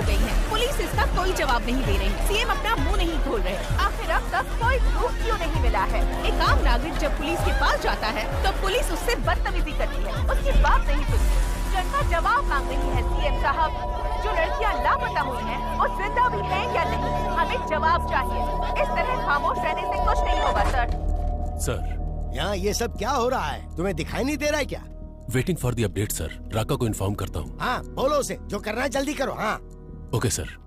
गई हैं। पुलिस इसका कोई जवाब नहीं दे रही। सीएम अपना मुंह नहीं खोल रहे। आखिर अब तक कोई प्रूफ क्यों नहीं मिला है? एक आम नागरिक जब पुलिस के पास जाता है तो पुलिस उससे बदतमीजी करती है, उसकी बात नहीं सुनती। जनता जवाब मांग रही है। सीएम साहब, जो लड़कियां लापता हुई हैं, वो जिंदा भी हैं या नहीं? हमें जवाब चाहिए। इस तरह खामोश रहने से कुछ नहीं होगा सर। यहाँ ये सब क्या हो रहा है? तुम्हें दिखाई नहीं दे रहा है क्या? Waiting for the update sir. Raka को इन्फॉर्म करता हूँ। हाँ, बोलो उसे जो करना है जल्दी करो। हाँ ओके सर।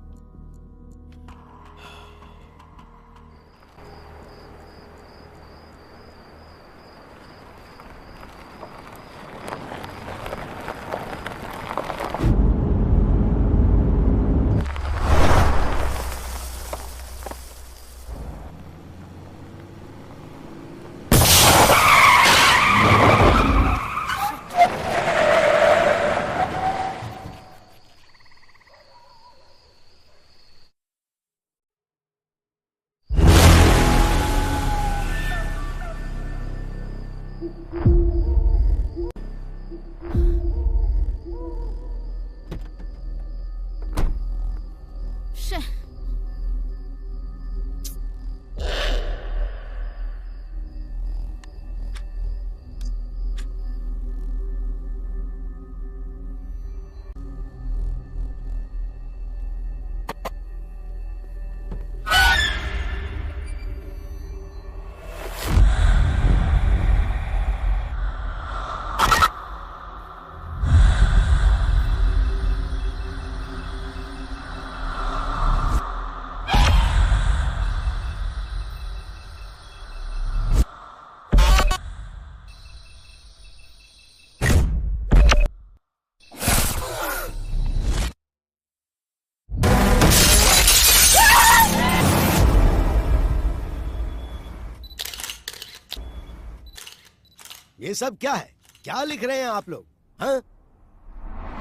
ये सब क्या है? क्या लिख रहे हैं आप लोग? हाँ?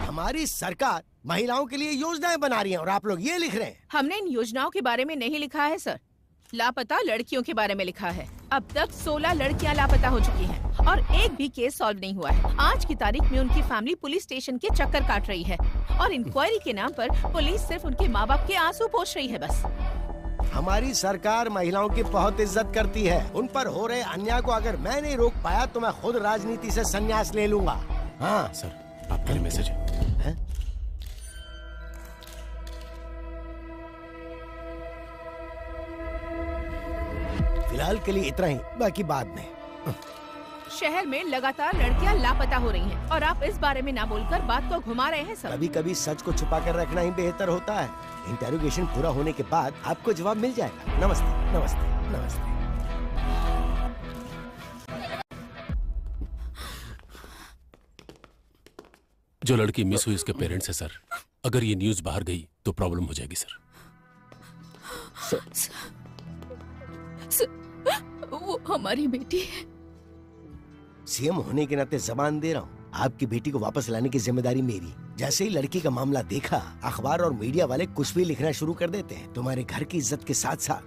हमारी सरकार महिलाओं के लिए योजनाएं बना रही है और आप लोग ये लिख रहे हैं? हमने इन योजनाओं के बारे में नहीं लिखा है सर। लापता लड़कियों के बारे में लिखा है। अब तक 16 लड़कियां लापता हो चुकी हैं और एक भी केस सॉल्व नहीं हुआ है। आज की तारीख में उनकी फैमिली पुलिस स्टेशन के चक्कर काट रही है और इंक्वायरी के नाम पर पुलिस सिर्फ उनके माँ बाप के आंसू पोंछ रही है बस। हमारी सरकार महिलाओं की बहुत इज्जत करती है। उन पर हो रहे अन्याय को अगर मैं नहीं रोक पाया तो मैं खुद राजनीति से संन्यास ले लूंगा। हाँ सर, आपके लिए मैसेज है। फिलहाल के लिए इतना ही, बाकी बाद में। शहर में लगातार लड़कियां लापता हो रही हैं और आप इस बारे में ना बोलकर बात को घुमा रहे हैं सर। कभी कभी सच को छुपा कर रखना ही बेहतर होता है। इंटेरोगेशन पूरा होने के बाद आपको जवाब मिल जाएगा। नमस्ते नमस्ते नमस्ते। जो लड़की मिस हुई उसके पेरेंट्स है सर। अगर ये न्यूज़ बाहर गई तो प्रॉब्लम हो जाएगी सर। वो हमारी बेटी है। सीएम होने के नाते जबान दे रहा हूँ, आपकी बेटी को वापस लाने की जिम्मेदारी मेरी। जैसे ही लड़की का मामला देखा, अखबार और मीडिया वाले कुछ भी लिखना शुरू कर देते हैं। तुम्हारे घर की इज्जत के साथ साथ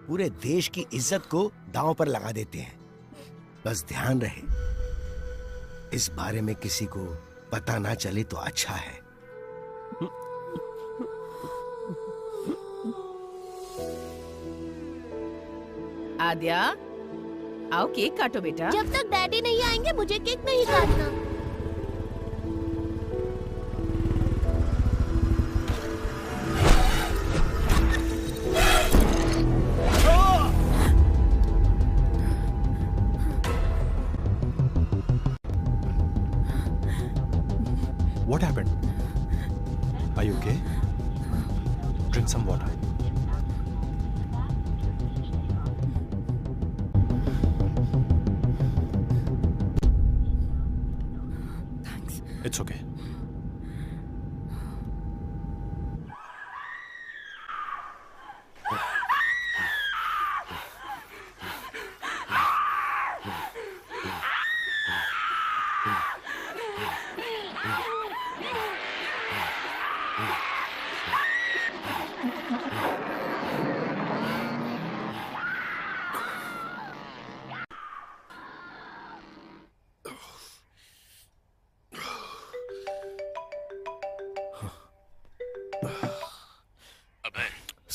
पूरे देश की इज्जत को दांव पर लगा देते हैं। बस ध्यान रहे, इस बारे में किसी को पता ना चले तो अच्छा है। आद्या, आओ केक काटो बेटा। जब तक डैडी नहीं आएंगे मुझे केक नहीं काटना। What happened? Are you okay? Drink some water. Thanks. It's okay.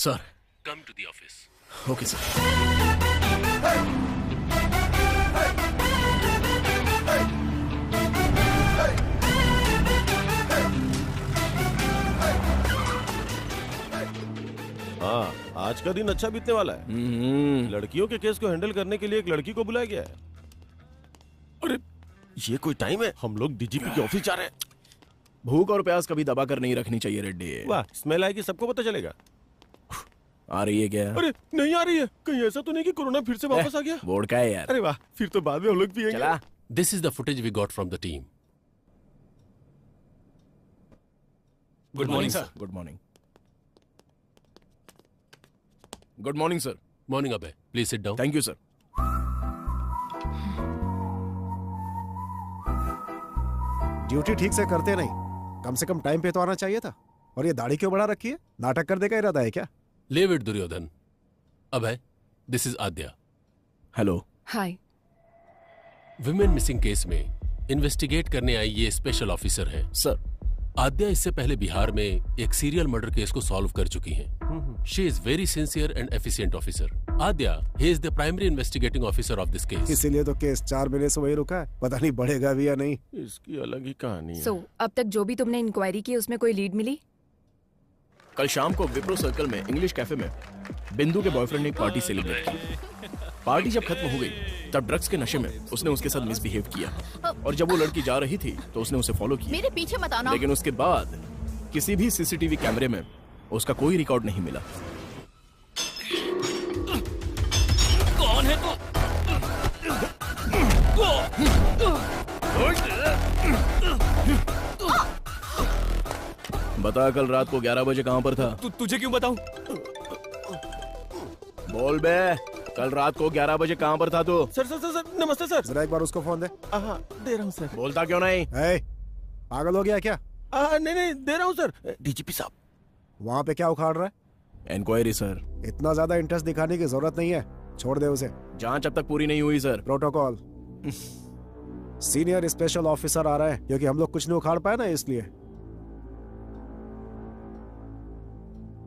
Sir. Come to the office. Okay sir. हाँ, आज का दिन अच्छा बीतने वाला है। लड़कियों के केस को हैंडल करने के लिए एक लड़की को बुलाया गया है। अरे ये कोई टाइम है? हम लोग डीजीपी के ऑफिस जा रहे हैं। भूख और प्यास कभी दबा कर नहीं रखनी चाहिए रेड्डी। वाह, स्मेल आएगी, सबको पता चलेगा। आ रही है क्या? अरे नहीं आ रही है। कहीं ऐसा तो नहीं कि कोरोना फिर से वापस आ गया? बोर्ड का है यार। अरे वाह, फिर तो बाद में हम लोग पिएंगे। चला। This is the footage we got from the team. Good morning sir. Good morning. Good morning sir. Morning अबे, please sit down. Thank you sir. Duty ठीक से करते नहीं, कम से कम टाइम पे तो आना चाहिए था। और ये दाढ़ी क्यों बढ़ा रखी है? नाटक करने का इरादा है क्या? Leave it Duryodhan. अबे, this is Aadya. Hello. Hi. Women missing case में इन्वेस्टिगेट करने आई ये स्पेशल ऑफिसर है। सर, आद्या इससे पहले बिहार में एक सीरियल मर्डर केस को सॉल्व कर चुकी हैं। She is very sincere and efficient officer. Aadya, he is the primary investigating officer of this case. इसीलिए तो केस 4 महीने से वही रुका है। पता नहीं बढ़ेगा भी या नहीं। इसकी अलग ही कहानी है। So, अब तक जो भी तुमने इंक्वायरी की उसमें कोई लीड मिली? कल शाम को विप्रो सर्कल में इंग्लिश कैफे में बिंदु के बॉयफ्रेंड ने एक पार्टी सेलिब्रेट की। पार्टी जब खत्म हो गई तब ड्रग्स के नशे में उसने उसके साथ मिसबिहेव किया और जब वो लड़की जा रही थी तो उसने उसे फॉलो किया। मेरे पीछे मत आना। लेकिन उसके बाद किसी भी सीसीटीवी कैमरे में उसका कोई रिकॉर्ड नहीं मिला। कौन है तू? बता, कल रात को 11 बजे कहाँ पर था? तुझे क्यों बताऊं? बोल बे, कल रात को 11 बजे कहाँ पर था तू? सर सर सर सर, नमस्ते सर। जरा एक बार उसको फोन दे। हाँ, दे रहा हूँ सर। बोलता क्यों नहीं? पागल हो गया क्या? नहीं नहीं, दे रहा हूँ सर। डीजीपी साहब। वहाँ पे क्या उखाड़ रहा है? Inquiry sir. इतना ज्यादा इंटरेस्ट दिखाने की जरूरत नहीं है, छोड़ दे उसे। जांच अब तक पूरी नहीं हुई sir. Protocol. Senior special officer आ रहा है क्योंकि हम लोग कुछ नहीं उखाड़ पाए ना, इसलिए।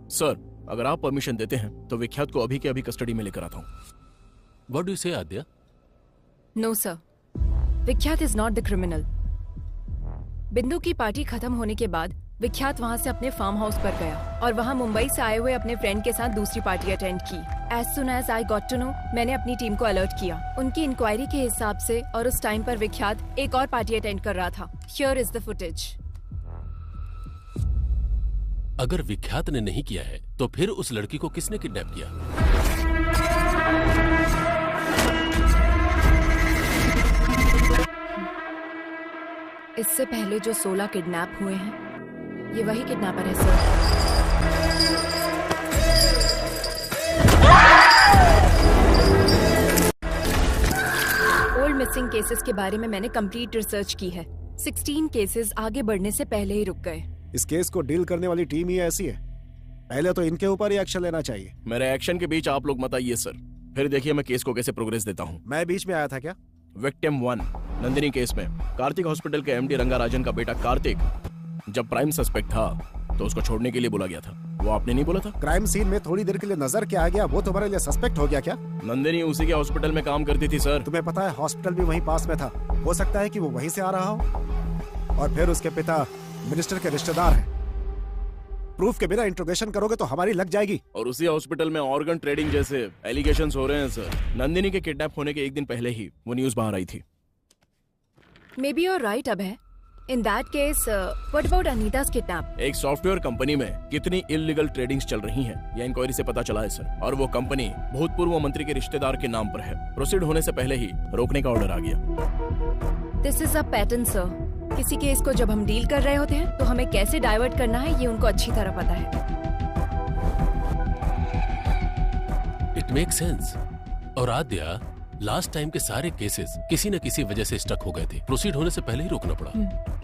सर, अगर आप परमिशन देते हैं तो विख्यात को अभी के अभी कस्टडी में लेकर आता हूँ। व्हाट डू यू से आद्या? नो सर, विख्यात इज नॉट द क्रिमिनल। बिंदु की पार्टी खत्म होने के बाद विख्यात वहाँ से अपने फार्म हाउस पर गया और वहाँ मुंबई से आए हुए अपने फ्रेंड के साथ दूसरी पार्टी अटेंड की। As soon as I got to know, मैंने अपनी टीम को अलर्ट किया। उनकी इंक्वायरी के हिसाब से और उस टाइम पर विख्यात एक और पार्टी अटेंड कर रहा था। Here is the footage. अगर विख्यात ने नहीं किया है तो फिर उस लड़की को किसने किडनैप किया? इससे पहले जो 16 किडनैप हुए हैं, ये वही किडनैपर है सर। ओल्ड मिसिंग केसेस के बारे में मैंने कंप्लीट रिसर्च की है। 16 केसेस आगे बढ़ने से पहले ही रुक गए। इस केस को डील करने वाली टीम ही ऐसी है, पहले तो इनके ऊपर ही एक्शन लेना चाहिए। मेरे एक्शन के बीच आप लोग मत आइए सर, फिर देखिए मैं केस को कैसे प्रोग्रेस देता हूँ। मैं बीच में आया था क्या? विक्टिम 1 नंदिनी केस में कार्तिक हॉस्पिटल के एमडी रंगाराजन का बेटा कार्तिक जब प्राइम सस्पेक्ट था तो उसको छोड़ने के लिए बोला गया था। वो आपने नहीं बोला था? क्राइम सीन में थोड़ी देर के लिए नजर क्या आ गया, वो तुम्हारे लिए सस्पेक्ट हो गया क्या? नंदिनी उसी के हॉस्पिटल में काम करती थी सर। तुम्हें पता है हॉस्पिटल भी वहीं पास में था, हो सकता है कि वो वहीं से आ रहा हो। और फिर उसके पिता मिनिस्टर के रिश्तेदार हैं। प्रूफ के बिना इंट्रोगेशन करोगे तो हमारी लग जाएगी। और उसी हॉस्पिटल में ऑर्गन ट्रेडिंग जैसे एलिगेशंस हो रहे हैं सर। नंदिनी के किडनैप होने के एक दिन पहले ही वो न्यूज बाहर आई थी। Maybe you're right Abhay. In that case, what about Anita's kidnap? एक सॉफ्टवेयर कंपनी में कितनी इलीगल ट्रेडिंग्स चल रही हैं, यह इंक्वायरी से पता चला है सर। और वो कंपनी भूतपूर्व मंत्री के रिश्तेदार के नाम पर है। प्रोसीड होने से पहले ही रोकने का ऑर्डर आ गया। This is a pattern, sir. किसी केस को जब हम डील कर रहे होते हैं तो हमें कैसे डाइवर्ट करना है ये उनको अच्छी तरह पता है। It make sense. और आद्या, लास्ट टाइम के सारे केसेस किसी न किसी वजह से स्टक हो गए थे। प्रोसीड होने से पहले ही रोकना पड़ा।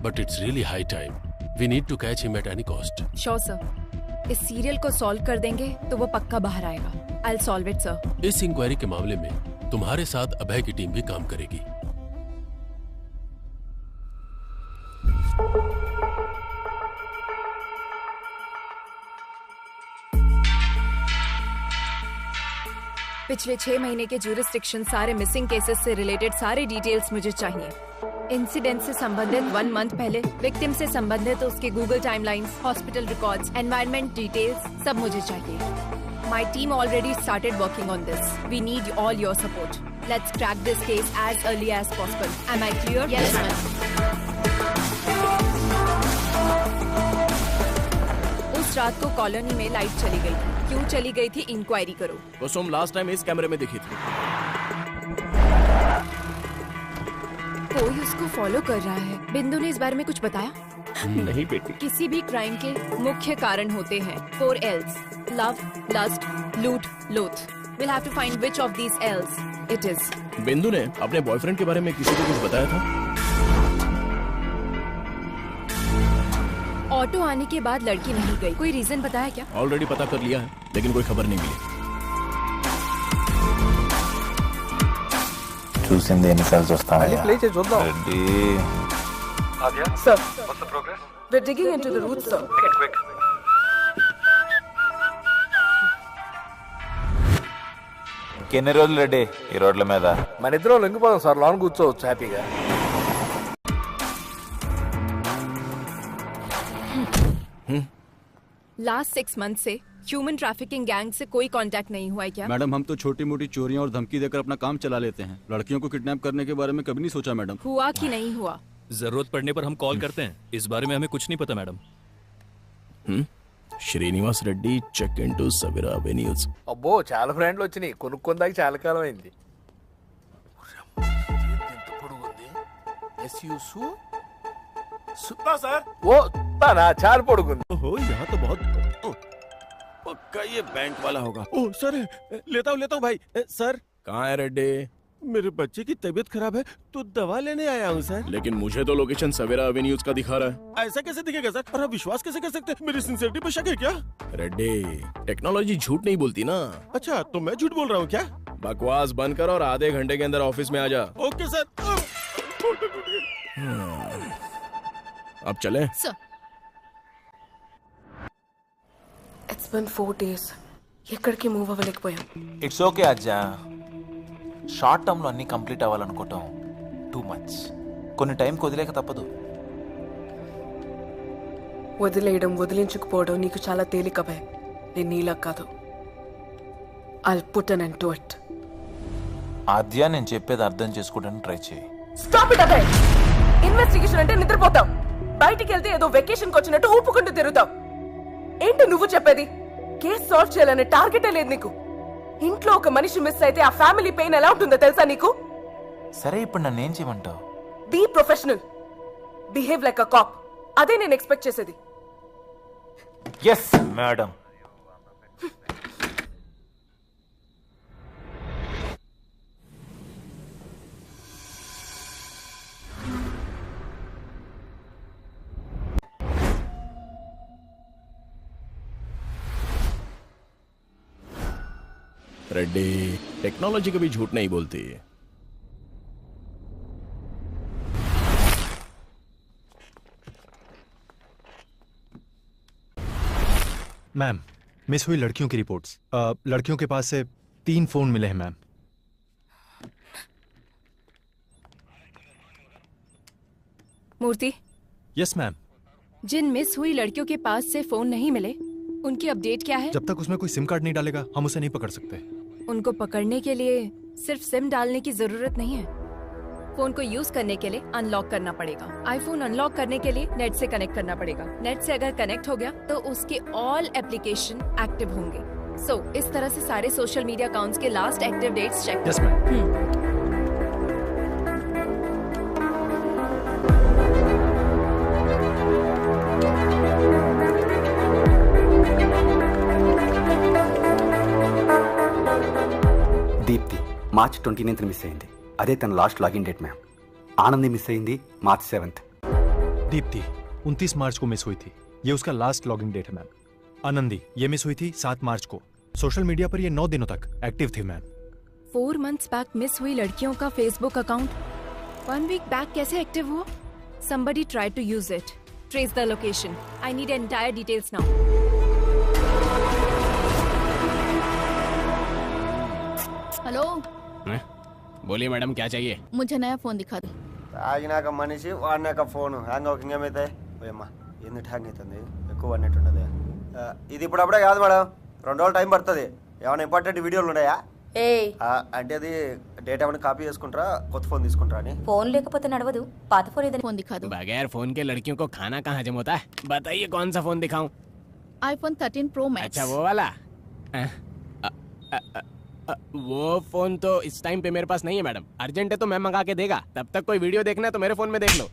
But it's really high time. We need to catch him at any cost. Sure sir. इस सीरियल को सॉल्व कर देंगे तो वो पक्का बाहर आएगा। I will solve it sir. इस इंक्वायरी के मामले में तुम्हारे साथ अभय की टीम भी काम करेगी। पिछले 6 महीने के ज्यूरिसडिक्शन, सारे मिसिंग केसेस से रिलेटेड सारे डिटेल्स मुझे चाहिए। इंसिडेंट से संबंधित 1 मंथ पहले, विक्टिम से संबंधित उसके Google timelines, hospital records, environment details सब मुझे चाहिए। My team already started working on this. We need all your support. Let's crack this case as early as possible. Am I clear? Yes ma'am. उस रात को colony में light चली गई थी। क्यों चली गई थी, इंक्वायरी करो। कुसुम लास्ट टाइम इस कैमरे में दिखी थी। कोई उसको फॉलो कर रहा है। बिंदु ने इस बारे में कुछ बताया? नहीं बेटी। किसी भी क्राइम के मुख्य कारण होते हैं 4 L's: लव, लस्ट, लूट, लोथ। We'll have to find which of these L's it is. बिंदु ने अपने बॉयफ्रेंड के बारे में किसी को कुछ बताया था? ऑटो आने के बाद लड़की नहीं गई। कोई रीजन बताया क्या? ऑलरेडी पता कर लिया है, लेकिन कोई खबर नहीं मिली। చూసింది ఎన్నిసార్లు చూస్తాను ప్లే చేసి చూద్దాం. Reddy Sir, what's the progress? We're digging into the roots, sir. Make it quick. ఎన్ని రోజులు రెడ్డి ఈ రోడ్ల మీద? మన ఇద్దరం లొంగిపోదాం సార్, లాన్ కూర్చోవచ్చు హ్యాపీగా. लास्ट 6 मंथ से ह्यूमन ट्रैफिकिंग गैंग से कोई कांटेक्ट नहीं हुआ है क्या? मैडम हम तो छोटी मोटी चोरियां और धमकी देकर अपना काम चला लेते हैं। लड़कियों को किडनैप करने के बारे में कभी नहीं सोचा मैडम। हुआ कि नहीं हुआ? जरूरत पड़ने पर हम कॉल करते हैं। इस बारे में हमें कुछ नहीं पता madam. Srinivas Reddy check into Savira avenues. అబ్బో చాలా ఫ్రెండ్లు వచ్చినాయి. కొనుక్కుందాక చాలా కాలం అయింది. वो ताना चार पड़ूंगी। ओहो यहाँ तो बहुत पक्का ये बैंक वाला होगा। ओह सर, लेता हूँ भाई। सर कहाँ है रेड्डी? मेरे बच्चे की तबीयत खराब है तो दवा लेने आया हूँ सर। लेकिन मुझे तो लोकेशन सवेरा एवेन्यूज का दिखा रहा है। ऐसा कैसे दिखेगा सर? और आप विश्वास कैसे कर सकते हैं? मेरी सिंसियरिटी पे शक है क्या? रेड्डी, टेक्नोलॉजी झूठ नहीं बोलती ना। अच्छा तो मैं झूठ बोल रहा हूँ क्या? बकवास बंद कर और आधे घंटे के अंदर ऑफिस में आ जा। Okay sir. अब चले? It's been 4 days. ఎక్కడికి మూవ్ అవ్వలేకపోయాం. ఇట్స్ ఓకే అజ్జా. షార్ట్ టర్మ్ లో అన్ని కంప్లీట్ అవ్వాలనుకోవటం టూ మచ్. కొన్ని టైం వదిలేక తప్పదు. వదిలేయడం, వదిలించుకుపోవడం నీకు చాలా తేలిక భయ. నేను నీలా కాదు. I'll put an end to it. ఆద్య నేను చెప్పేది అర్థం చేసుకోవడానికి ట్రై చేయి. Stop it Abhay. ఇన్వెస్టిగేషన్ అంటే నిద్రపోతాం. బయటికి వెళ్తే ఏదో వెకేషన్కి వచ్చినట్టు ఊపుకుంటూ తిరుగుతాం. ఏంటి నువ్వు చెప్పేది? కేసు సాల్వ్ చేయాలనే టార్గెటే లేదు నీకు. ఇంట్లో ఒక మనిషి మిస్ అయితే ఆ ఫ్యామిలీ పెయిన్ ఎలా ఉంటుందో తెలుసా నీకు? సరే ఇప్పుడు నన్ను ఏం చేయమంటావు? Be professional, behave like a cop. అదే నేను ఎక్స్పెక్ట్ చేసేది. Yes madam. रेड्डी, टेक्नोलॉजी कभी झूठ नहीं बोलती। मैम, मिस हुई लड़कियों की रिपोर्ट्स। लड़कियों के पास से 3 फोन मिले हैं मैम। मूर्ति। Yes ma'am. जिन मिस हुई लड़कियों के पास से फोन नहीं मिले, उनकी अपडेट क्या है? जब तक उसमें कोई सिम कार्ड नहीं डालेगा हम उसे नहीं पकड़ सकते। उनको पकड़ने के लिए सिर्फ सिम डालने की जरूरत नहीं है। फोन को यूज करने के लिए अनलॉक करना पड़ेगा। आईफोन अनलॉक करने के लिए नेट से कनेक्ट करना पड़ेगा। नेट से अगर कनेक्ट हो गया तो उसके ऑल एप्लीकेशन एक्टिव होंगे। सो इस तरह से सारे सोशल मीडिया अकाउंट्स के last active dates check. Yes ma'am. Deepti March 29th miss అయింది. అదే తన last login date ma'am. Anandi miss అయింది మార్చ్ 7th. दीप्ति 29 मार्च को मिस हुई थी, ये उसका लास्ट लॉगिन डेट है मैम. आनंदी ये मिस हुई थी 7 मार्च को. सोशल मीडिया पर ये 9 दिनों तक एक्टिव थी मैम. 4 months बैक मिस हुई लड़कियों का फेसबुक अकाउंट 1 week बैक कैसे एक्टिव हुआ? Somebody tried to use it. Trace the location. I need entire details now. बोलिए मैडम, क्या चाहिए? मुझे नया फोन दिखा दो। తాగినాక మనిషి వాడినాక ఫోను హ్యాంగ్ అవ్వక ఇంకేమైతే పోయమ్మా ఎందుకు హ్యాంగ్ అవుతుంది ఎక్కువ అన్నట్టున్నది ఇది ఇప్పుడప్పుడే కాదు మేడం 2 రోజులు టైం పడుతుంది ఏమైనా ఇంపార్టెంట్ వీడియోలు ఉన్నాయా అంటే అది డేటా ఏమైనా కాపీ చేసుకుంటారా కొత్త ఫోన్ తీసుకుంటారా అని फोन లేకపోతే నడవదు పాత फोन ఏదైనా फोन दिखा दो। बगैर फोन के लड़कियों को खाना कहाँ हजम होता है? बताइए कौन सा फोन दिखाऊं? iPhone 13 Pro Max। अच्छा वो वाला? वो फोन तो इस टाइम पे मेरे पास नहीं है मैडम, अर्जेंट है तो मैं मंगा के देगा। तब तक कोई वीडियो देखना है तो मेरे फोन में देख लो।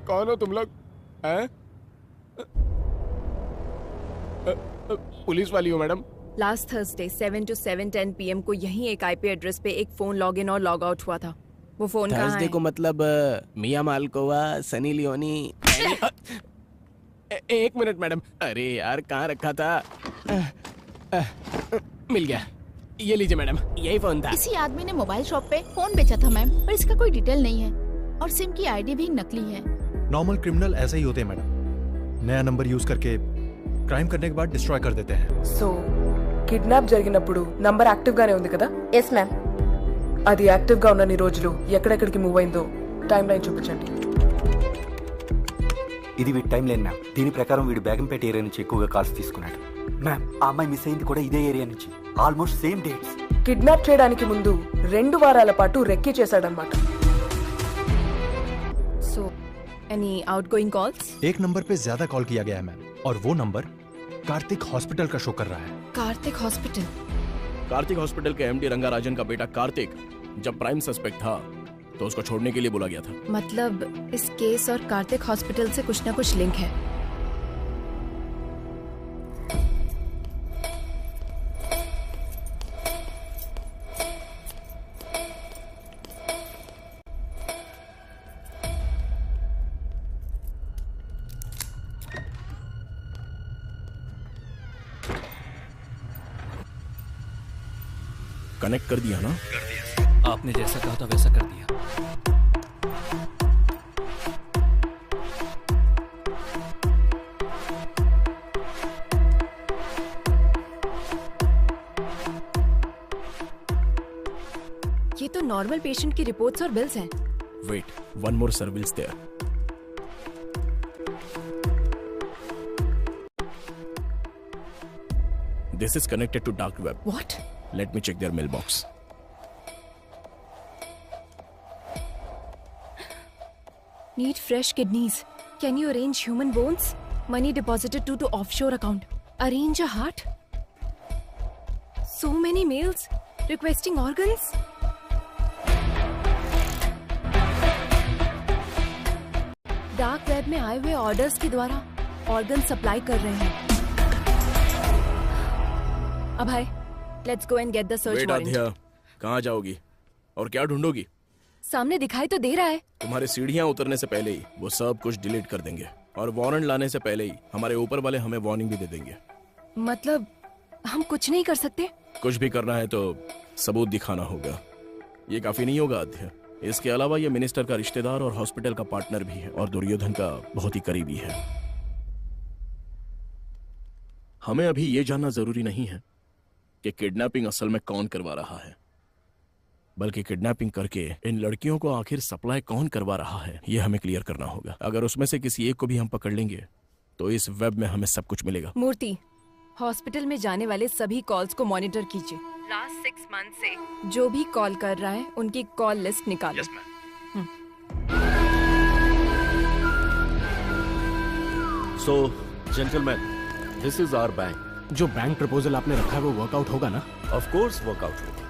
कौन हो तुम लोग? पुलिस वाली हो madam? Last Thursday 7 to 7:10 PM को यही एक IP एड्रेस पे एक फोन लॉग इन और लॉग आउट हुआ था। वो फोन कहाँ है? थर्सडे को मतलब मिया मालकोवा, सनी लियोनी। एक मिनट मैडम, अरे यार कहाँ रखा था? मिल गया, ये लीजिए मैडम, यही फोन था। इसी आदमी ने मोबाइल शॉप पे फोन बेचा था मैम, पर इसका कोई डिटेल नहीं है और सिम की आईडी भी नकली है। नॉर्मल क्रिमिनल ऐसे ही होते हैं मैडम, नया नंबर यूज करके क्राइम करने के बाद डिस्ट्रॉय कर देते हैं। సో కిడ్నాప్ జరిగినప్పుడు నంబర్ యాక్టివ్ గానే ఉంది కదా? Yes ma'am. అది యాక్టివ్ గా ఉన్న రోజులు ఎక్కడెక్కడికి మూవ్ అయిందో టైం లైన్ చూపించండి. ఇది వీడి టైం లైన్ మ్యామ్. దీని ప్రకారం వీడు బేగంపేట ఏరియా నుంచి ఎక్కువగా కాల్స్ తీసుకున్నాడు మ్యామ్. ఆ అమ్మాయి మిస్ అయింది కూడా ఇదే ఏరియా నుంచి, ఆల్మోస్ట్ సేమ్ డేట్స్. కిడ్నాప్ చేయడానికి ముందు 2 వారాల పాటు రెక్కీ చేశాడన్నమాట. So, any outgoing calls? एक नंबर पे ज्यादा कॉल किया गया है मैम, और वो नंबर कार्तिक हॉस्पिटल का शो कर रहा है। कार्तिक हॉस्पिटल? कार्तिक हॉस्पिटल के MD रंगाराजन का बेटा कार्तिक जब प्राइम सस्पेक्ट था तो उसको छोड़ने के लिए बोला गया था। मतलब इस केस और कार्तिक हॉस्पिटल से कुछ ना कुछ लिंक है। कनेक्ट कर दिया ना? कर दिया। आपने जैसा कहा था वैसा कर दिया। ये तो नॉर्मल पेशेंट की रिपोर्ट्स और बिल्स हैं। Wait, one more surveillance there. This is connected to dark web. What? Let me check their mailbox. Need fresh kidneys. Can you arrange human bones? Money deposited to offshore account. Arrange a heart. So many mails requesting organs. Dark web में आए हुए orders के द्वारा organ supply कर रहे हैं। अब hi, let's go and get the search warrant. कहाँ जाओगी और क्या ढूंढोगी? सामने दिखाई तो दे रहा है। तुम्हारे सीढ़ियाँ उतरने से पहले ही वो सब कुछ डिलीट कर देंगे और वारंट लाने से पहले ही हमारे ऊपर वाले हमें वार्निंग भी दे देंगे। मतलब हम कुछ नहीं कर सकते? कुछ भी करना है तो सबूत दिखाना होगा। ये काफी नहीं होगा अध्यय। इसके अलावा ये मिनिस्टर का रिश्तेदार और हॉस्पिटल का पार्टनर भी है और दुर्योधन का बहुत ही करीबी है। हमें अभी ये जानना जरूरी नहीं है कि किडनैपिंग असल में कौन करवा रहा है, बल्कि किडनैपिंग करके इन लड़कियों को आखिर सप्लाई कौन करवा रहा है ये हमें क्लियर करना होगा। अगर उसमें से किसी एक को भी हम पकड़ लेंगे तो इस वेब में हमें सब कुछ मिलेगा। मूर्ति, हॉस्पिटल में जाने वाले सभी कॉल्स को मॉनिटर कीजिए। लास्ट 6 मंथ से जो भी कॉल कर रहा है उनकी कॉल लिस्ट निकालो। So gentleman, this is our bank. जो बैंक प्रपोजल आपने रखा है वो वर्कआउट होगा ना? ऑफ कोर्स वर्कआउट होगा।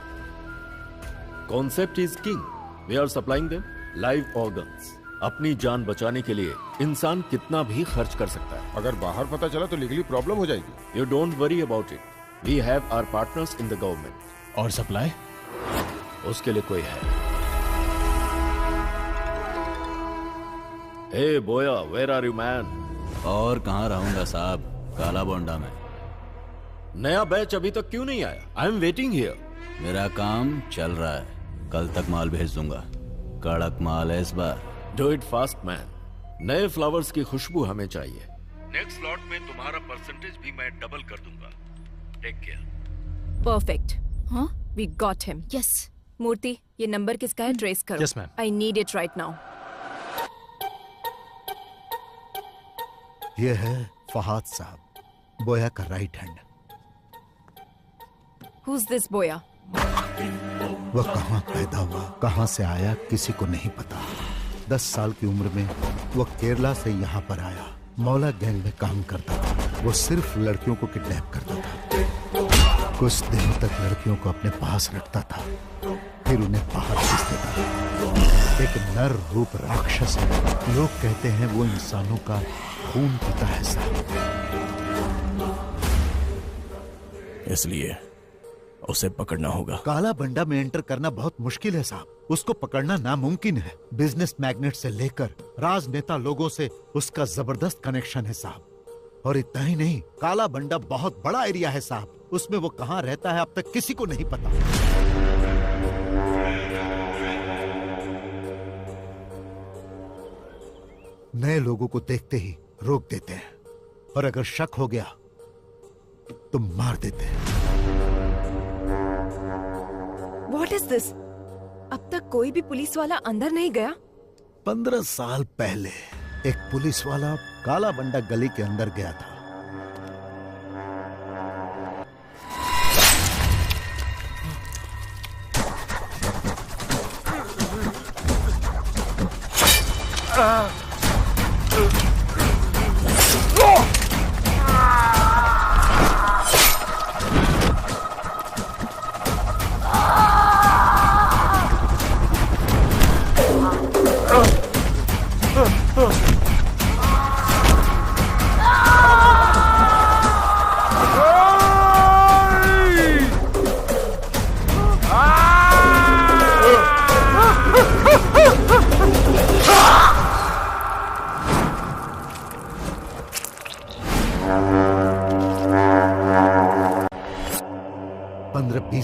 Concept is king. We are supplying them live organs. अपनी जान बचाने के लिए इंसान कितना भी खर्च कर सकता है। अगर बाहर पता चला तो लीगली प्रॉब्लम हो जाएगी। You don't worry about it. We have our partners in the government. और सप्लाई? उसके लिए कोई है। हे बोया, वेयर आर यू मैन? और कहाँ रहूंगा साहब, काला बोंडा में। नया बैच अभी तक क्यों नहीं आया? I am waiting here. मेरा काम चल रहा है, कल तक माल भेज दूंगा। कड़क माल है इस बार। Do it fast man. नए फ्लावर्स की खुशबू हमें चाहिए। नेक्स्ट स्लॉट में तुम्हारा परसेंटेज भी मैं डबल कर दूंगा। Take care. परफेक्ट। हाँ, we got him. Yes. Murthy, ये नंबर किसका है? ट्रेस करो। Yes, ma'am. I need it right now. ये है फहाद साहब, बोया का राइट हैंड। Who's this बोया? वह कहाँ पैदा हुआ, कहाँ से आया, किसी को नहीं पता। 10 साल की उम्र में वह केरला से यहाँ पर आया। मौला गैंग में काम करता था। वो सिर्फ लड़कियों को किडनैप करता था। कुछ दिनों तक लड़कियों को अपने पास रखता था, फिर उन्हें बाहर भेज देता था। एक नर रूप राक्षस है। लोग कहते हैं वो इंसानों का खून पीता है साहब। इसलिए उसे पकड़ना होगा। काला बंडा में एंटर करना बहुत मुश्किल है साहब। उसको पकड़ना नामुमकिन है। बिजनेस मैग्नेट से लेकर राजनेता लोगों से उसका जबरदस्त कनेक्शन है साहब। और इतना ही नहीं, काला बंडा बहुत बड़ा एरिया है साहब। उसमें वो कहाँ रहता है अब तक किसी को नहीं पता। नए लोगों को देखते ही रोक देते हैं, और अगर शक हो गया तो मार देते हैं। What is this? अब तक कोई भी पुलिस वाला अंदर नहीं गया? 15 साल पहले एक पुलिस वाला काला बंडा गली के अंदर गया था।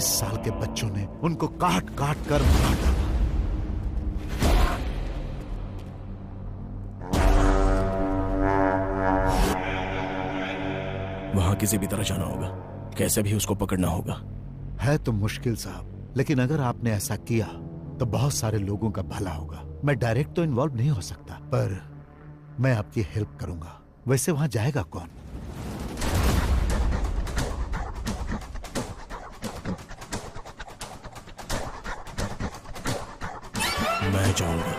साल के बच्चों ने उनको काट काट कर मार डाला। वहां किसी भी तरह जाना होगा, कैसे भी उसको पकड़ना होगा। है तो मुश्किल साहब, लेकिन अगर आपने ऐसा किया तो बहुत सारे लोगों का भला होगा। मैं डायरेक्ट तो इन्वॉल्व नहीं हो सकता, पर मैं आपकी हेल्प करूंगा। वैसे वहां जाएगा कौन? मैं जाऊंगा।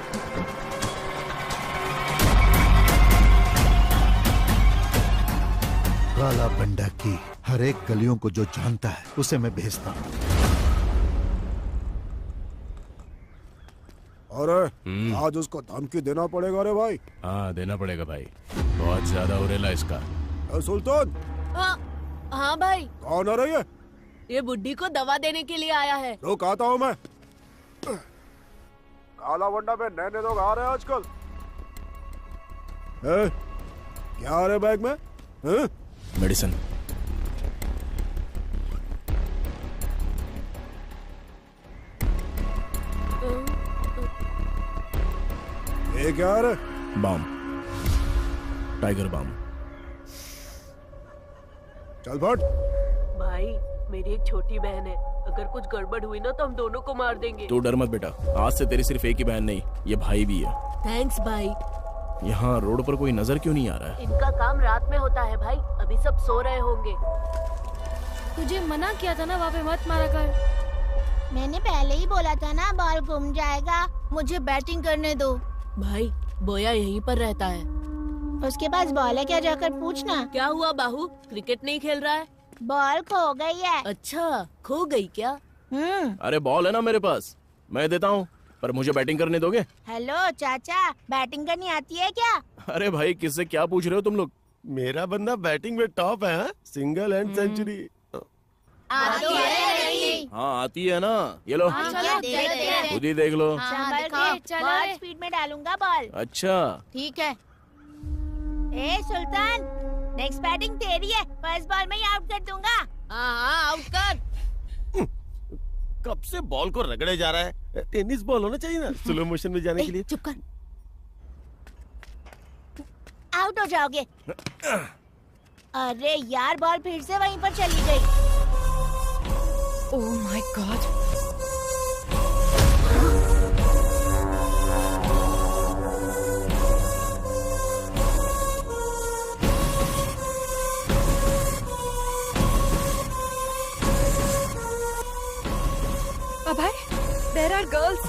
काला बंडा की हर एक गलियों को जो जानता है उसे मैं भेजता हूँ। अरे आज उसको धमकी देना पड़ेगा रे भाई। हाँ देना पड़ेगा भाई, बहुत ज्यादा उरेला इसका। सुल्तान। हाँ भाई। कौन आ रही है? ये बुड्ढी को दवा देने के लिए आया है। रुक आता हूँ मैं। काला बंडा में नए लोग आ रहे हैं आजकल। क्या आ रहे बैग में? मेडिसिन। ये क्या आ रहा है? बम, टाइगर बम। चल फट। भाई मेरी एक छोटी बहन है, अगर कुछ गड़बड़ हुई ना तो हम दोनों को मार देंगे। तू डर मत बेटा, आज से तेरी सिर्फ एक ही बहन नहीं, ये भाई भी है। थैंक्स भाई। यहाँ रोड पर कोई नजर क्यों नहीं आ रहा है? इनका काम रात में होता है भाई, अभी सब सो रहे होंगे। तुझे मना किया था ना वहाँ पे मत मारा कर। मैंने पहले ही बोला था ना बॉल गुम जाएगा, मुझे बैटिंग करने दो। भाई बोया यहीं पर रहता है। उसके पास बॉल है क्या, जाकर पूछना। क्या हुआ बाहू, क्रिकेट नहीं खेल रहा है? बॉल खो गई है। अच्छा खो गई क्या? अरे बॉल है ना मेरे पास, मैं देता हूँ, पर मुझे बैटिंग करने दोगे? हेलो चाचा, बैटिंग करनी आती है क्या? अरे भाई किससे क्या पूछ रहे हो तुम लोग? मेरा बंदा बैटिंग में टॉप है, सिंगल एंड सेंचुरी। आती है? हाँ आती है ना, ये लो खुद ही देख लो। बहुत स्पीड में डालूंगा बॉल। अच्छा ठीक है। ए सुल्तान, नेक्स्ट बैटिंग तेरी है, फर्स्ट बॉल में ही आउट कर दूंगा। हाँ आउट कर। कब से बॉल को रगड़े जा रहा है, टेनिस बॉल होना चाहिए ना स्लो मोशन में जाने के लिए। चुप कर, आउट हो जाओगे। अरे यार बॉल फिर से वहीं पर चली गई। Oh my God. Abhay, there are girls.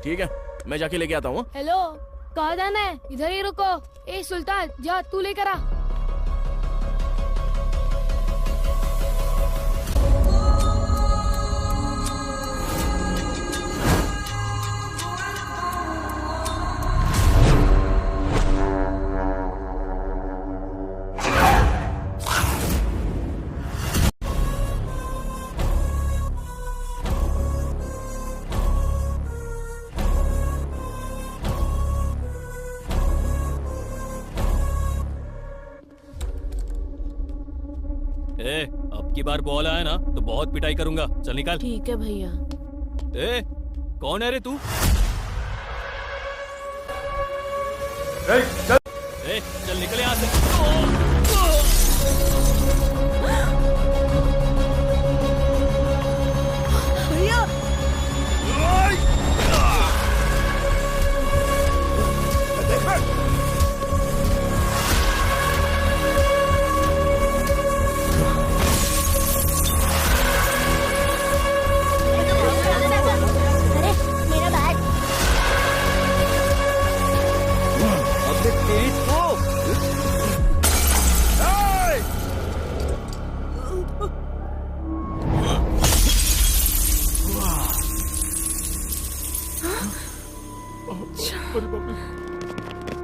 ठीक है, मैं जाके लेके आता हूँ। हेलो, कहाँ जाना है? इधर ही रुको। ए सुल्तान, जा तू लेकर आ। अब की बार बॉल आया ना तो बहुत पिटाई करूंगा। चल निकाल। ठीक है भैया। ए, कौन है रे तू? चल निकल यहाँ से। भैया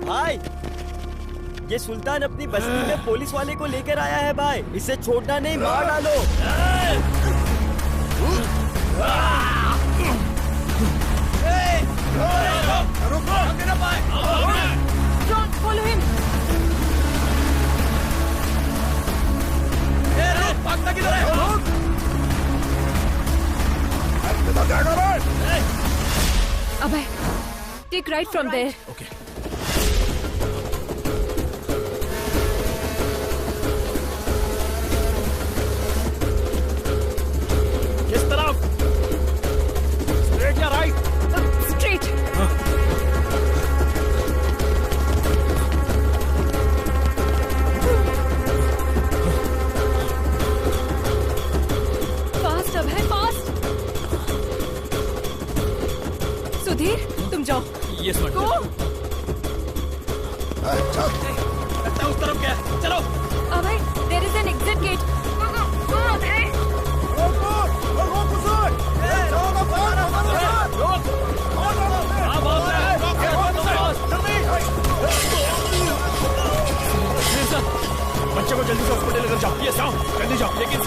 भाई, ये सुल्तान अपनी बस्ती में पुलिस वाले को लेकर आया है भाई। इसे छोड़ना नहीं, मार डालो। Don't follow him. भागता किधर है? अभय, take right from there. Okay. किस तरफ? Straight या right? Straight. Fast अभय, fast. सुधीर, तुम जाओ। ये स्मार्ट। Go. लगता है उस तरफ क्या है? चलो। अभय, there is an exit gate. Go, अभय. बच्चे को जल्दी से हॉस्पिटल लेकर जाओ। ये जाओ, जल्दी जाओ। लेकिन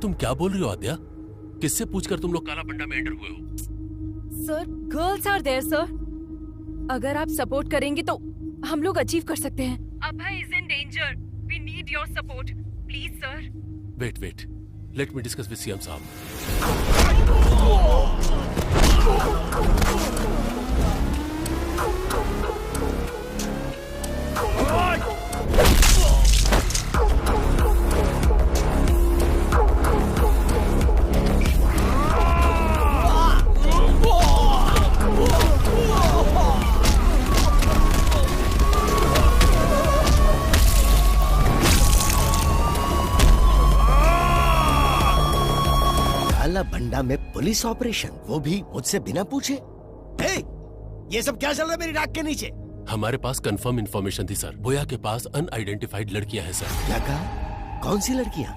तुम क्या बोल रही हो आद्या? किससे पूछकर तुम लोग काला बंडा में एंटर हुए हो? Sir, girls are there sir. अगर आप सपोर्ट करेंगे तो हम लोग अचीव कर सकते हैं। Abhay is in danger. We need your support please sir. Wait, let me discuss with CM साहब। काला बंडा में पुलिस ऑपरेशन, वो भी मुझसे बिना पूछे। हे, ये सब क्या चल रहा है मेरी नाक के नीचे? हमारे पास कंफर्म इंफॉर्मेशन थी सर। बोया के पास अनआइडेंटिफाइड लड़कियां हैं सर। क्या कहा? कौन सी लड़कियां?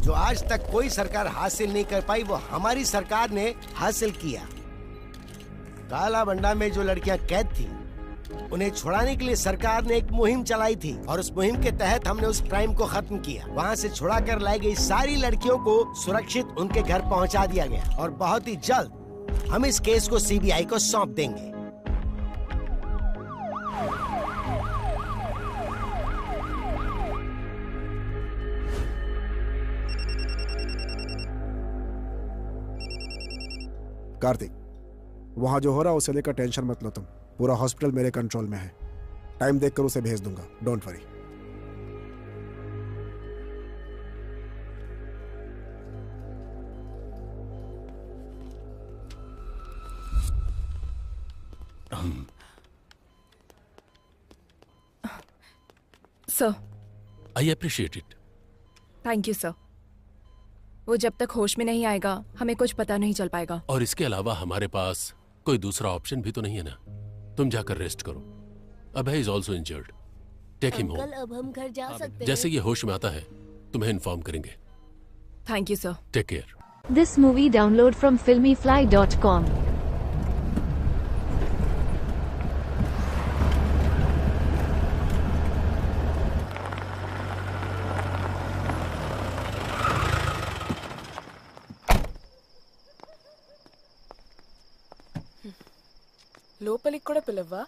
जो आज तक कोई सरकार हासिल नहीं कर पाई, वो हमारी सरकार ने हासिल किया। काला बंडा में जो लड़कियां कैद थी, उन्हें छुड़ाने के लिए सरकार ने एक मुहिम चलाई थी और उस मुहिम के तहत हमने उस क्राइम को खत्म किया। वहाँ से छुड़ा कर लाई गई सारी लड़कियों को सुरक्षित उनके घर पहुँचा दिया गया और बहुत ही जल्द हम इस केस को सीबीआई को सौंप देंगे। कार्तिक, वहां जो हो रहा है उसे लेकर टेंशन मत लो तुम। पूरा हॉस्पिटल मेरे कंट्रोल में है। टाइम देखकर उसे भेज दूंगा, don't worry. Sir, I appreciate it. Thank you sir. वो जब तक होश में नहीं आएगा हमें कुछ पता नहीं चल पाएगा। और इसके अलावा हमारे पास कोई दूसरा ऑप्शन भी तो नहीं है ना। तुम जाकर रेस्ट करो। Abhay is also injured. Take him home. अब हम घर जा सकते हैं। जैसे ये होश में आता है तुम्हें इन्फॉर्म करेंगे। Thank you sir. Take care. This movie download from filmyfly.com. లోపలికి కూడా పిలవ్వా?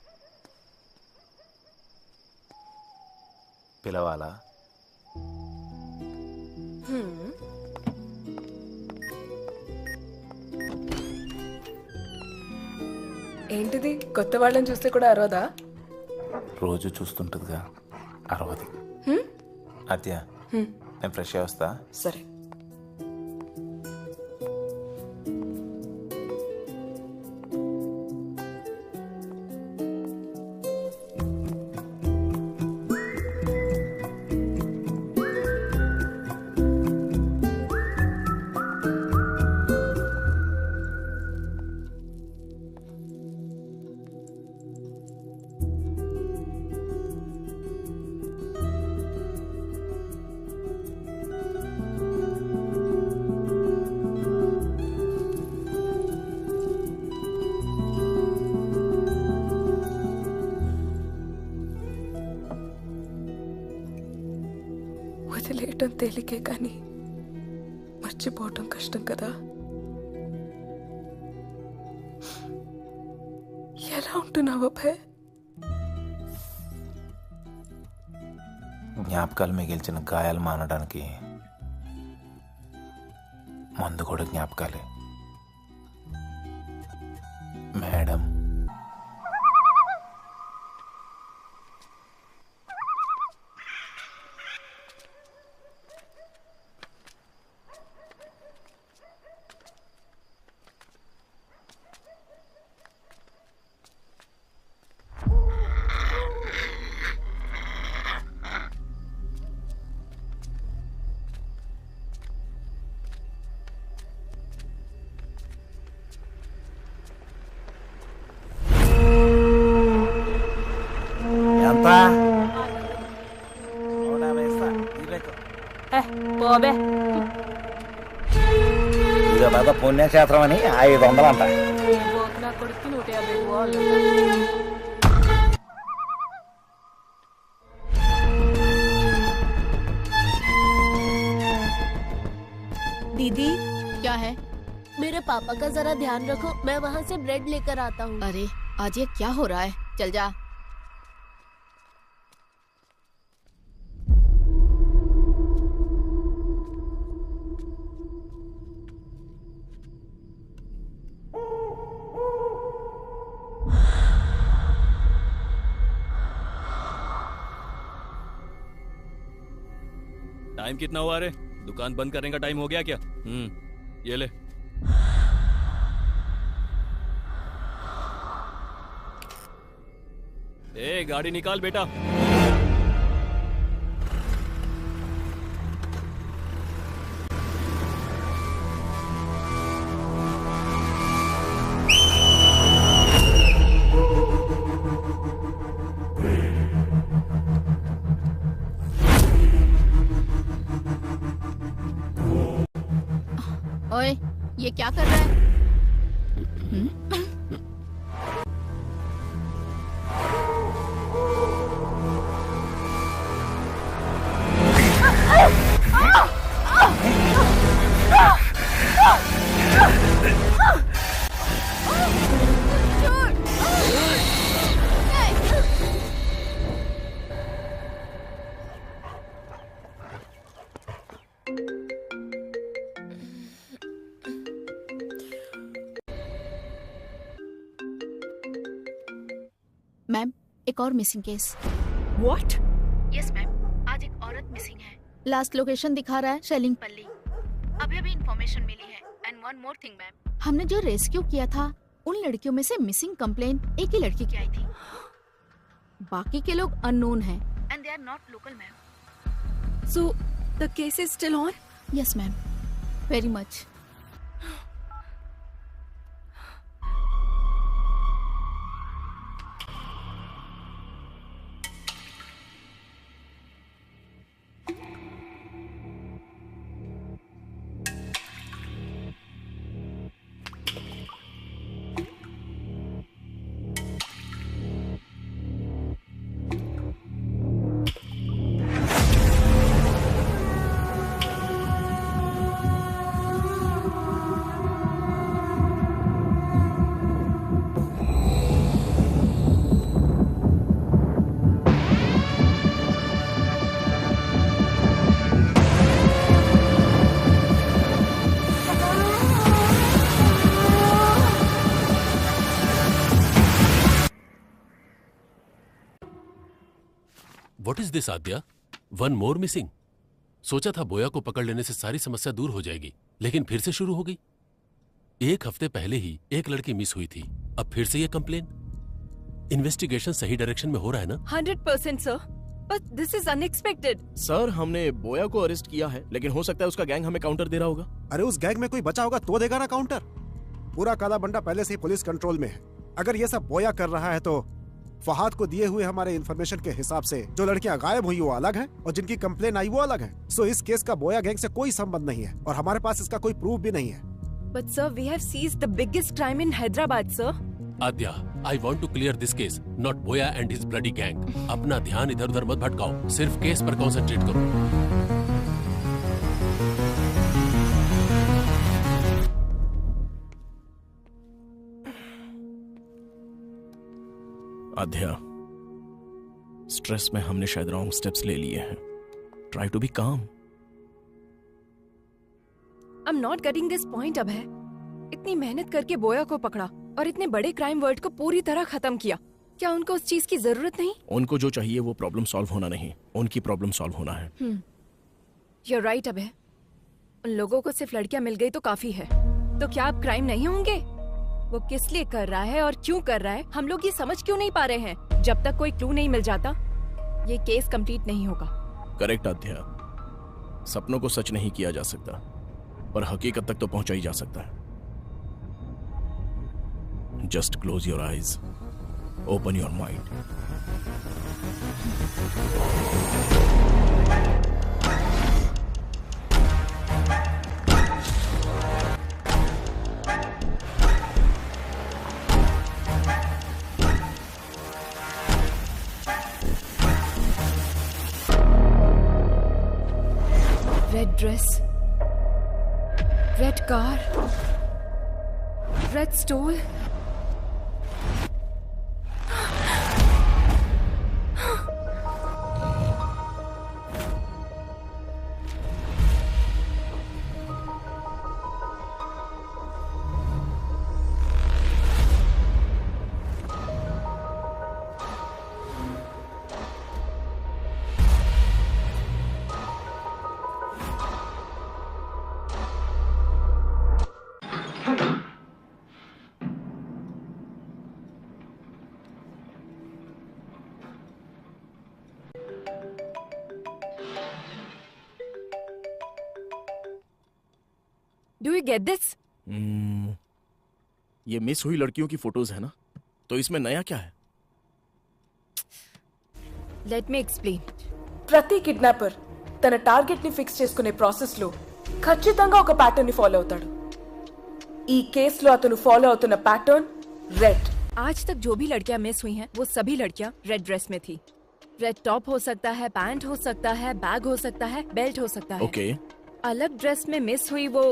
పిలవాలా? ఏంటిది, కొత్త వాళ్ళని చూస్తే కూడా అరవదా? రోజు చూస్తుంటుందిగా, అరవదు. అత్య, నేను ఫ్రెష్ అయ్యి వస్తా. సరే. వదిలేయటం తేలికే కానీ మర్చిపోవటం కష్టం కదా. ఎలా ఉంటున్నావు అభయ్? జ్ఞాపకాలు మిగిల్చిన గాయాలు మానడానికి మందు కూడా జ్ఞాపకాలే మేడం. ఇదో పెద్ద పుణ్యక్షేత్రం అని 500 అంట. నా కొడుకు 150. दीदी क्या है? मेरे पापा का जरा ध्यान रखो, मैं वहाँ से ब्रेड लेकर आता हूँ. अरे आज ये क्या हो रहा है? चल जा. टाइम कितना हुआ रे? दुकान बंद करने का टाइम हो गया क्या? ये ले. ए गाड़ी निकाल बेटा. ओए, ये क्या कर रहा है? मैम, एक और missing case. What? Yes ma'am, आज एक औरत मिसिंग है. लास्ट लोकेशन दिखा रहा है शेलिंगपल्ली. अभी इन्फॉर्मेशन मिली है. And one more thing ma'am, हमने जो रेस्क्यू किया था उन लड़कियों में से मिसिंग कंप्लेन एक ही लड़की की आई थी. बाकी के लोग अननोन हैं and they are not local ma'am. So the case is still on? Yes ma'am, very much. What is this, Aadya? One more missing. सोचा था बोया को पकड़ लेने से सारी समस्या दूर हो जाएगी, लेकिन फिर से शुरू हो गई. एक हफ्ते पहले ही एक लड़की मिस हुई थी, अब फिर से ये कंप्लेन. इन्वेस्टिगेशन सही डायरेक्शन में हो रहा है ना? 100% sir, but this is unexpected. Sir, हमने बोया को अरेस्ट किया है, लेकिन हो सकता है उसका गैंग हमें काउंटर दे रहा होगा. अरे उस गैंग में कोई बचा होगा तो देगा ना काउंटर. पूरा काला बंडा पहले से ही पुलिस कंट्रोल में है. अगर ये सब बोया कर रहा है तो फहाद को दिए हुए हमारे इंफॉर्मेशन के हिसाब से जो लड़कियां गायब हुई वो अलग हैं और जिनकी कंप्लेन आई वो अलग है. सो इस केस का बोया गैंग से कोई संबंध नहीं है और हमारे पास इसका कोई प्रूफ भी नहीं है. But sir, we have seized the biggest crime in Hyderabad, sir. Adya, I want to clear this case, not Boya and his bloody gang. अपना ध्यान इधर उधर मत भटकाओ, सिर्फ केस पर कंसंट्रेट करो. आध्या, स्ट्रेस में हमने शायद रॉन्ग स्टेप्स ले लिए हैं। ट्राई टू बी काम। I am not getting this point. अब है इतनी मेहनत करके बोया को पकड़ा और इतने बड़े क्राइम वर्ड को पूरी तरह खत्म किया। क्या उनको उस चीज की जरूरत नहीं? उनको जो चाहिए वो प्रॉब्लम सॉल्व होना नहीं, उनकी प्रॉब्लम सॉल्व होना है। You are right. अब है उन लोगों को सिर्फ लड़कियां मिल गई तो काफी है। तो क्या अब क्राइम नहीं होंगे? वो किस लिए कर रहा है और क्यों कर रहा है, हम लोग ये समझ क्यों नहीं पा रहे हैं? जब तक कोई क्लू नहीं मिल जाता ये केस कंप्लीट नहीं होगा। करेक्ट आध्या, सपनों को सच नहीं किया जा सकता, पर हकीकत तक तो पहुंचा ही जा सकता है। Just close your eyes, open your mind. Red dress, red car, red stole. Do you get this? ये मिस हुई लड़कियों की फोटोज है ना, तो इसमें नया क्या है? Let me explain. ప్రతి కిడ్నాపర్ తన టార్గెట్ ని ఫిక్స్ చేసుకునే ప్రాసెస్ లో ఖచ్చితంగా ఒక ప్యాటర్న్ ని ఫాలో అవుతాడు. ఈ కేసులో అతను ఫాలో అవుతున్న ప్యాటర్న్ రెడ్. आज तक जो भी लड़कियां मिस हुई हैं, वो सभी लड़कियां रेड ड्रेस में थी। रेड टॉप हो सकता है, पैंट हो सकता है, बैग हो सकता है, बेल्ट हो सकता है। ओके। अलग ड्रेस में मिस हुई वो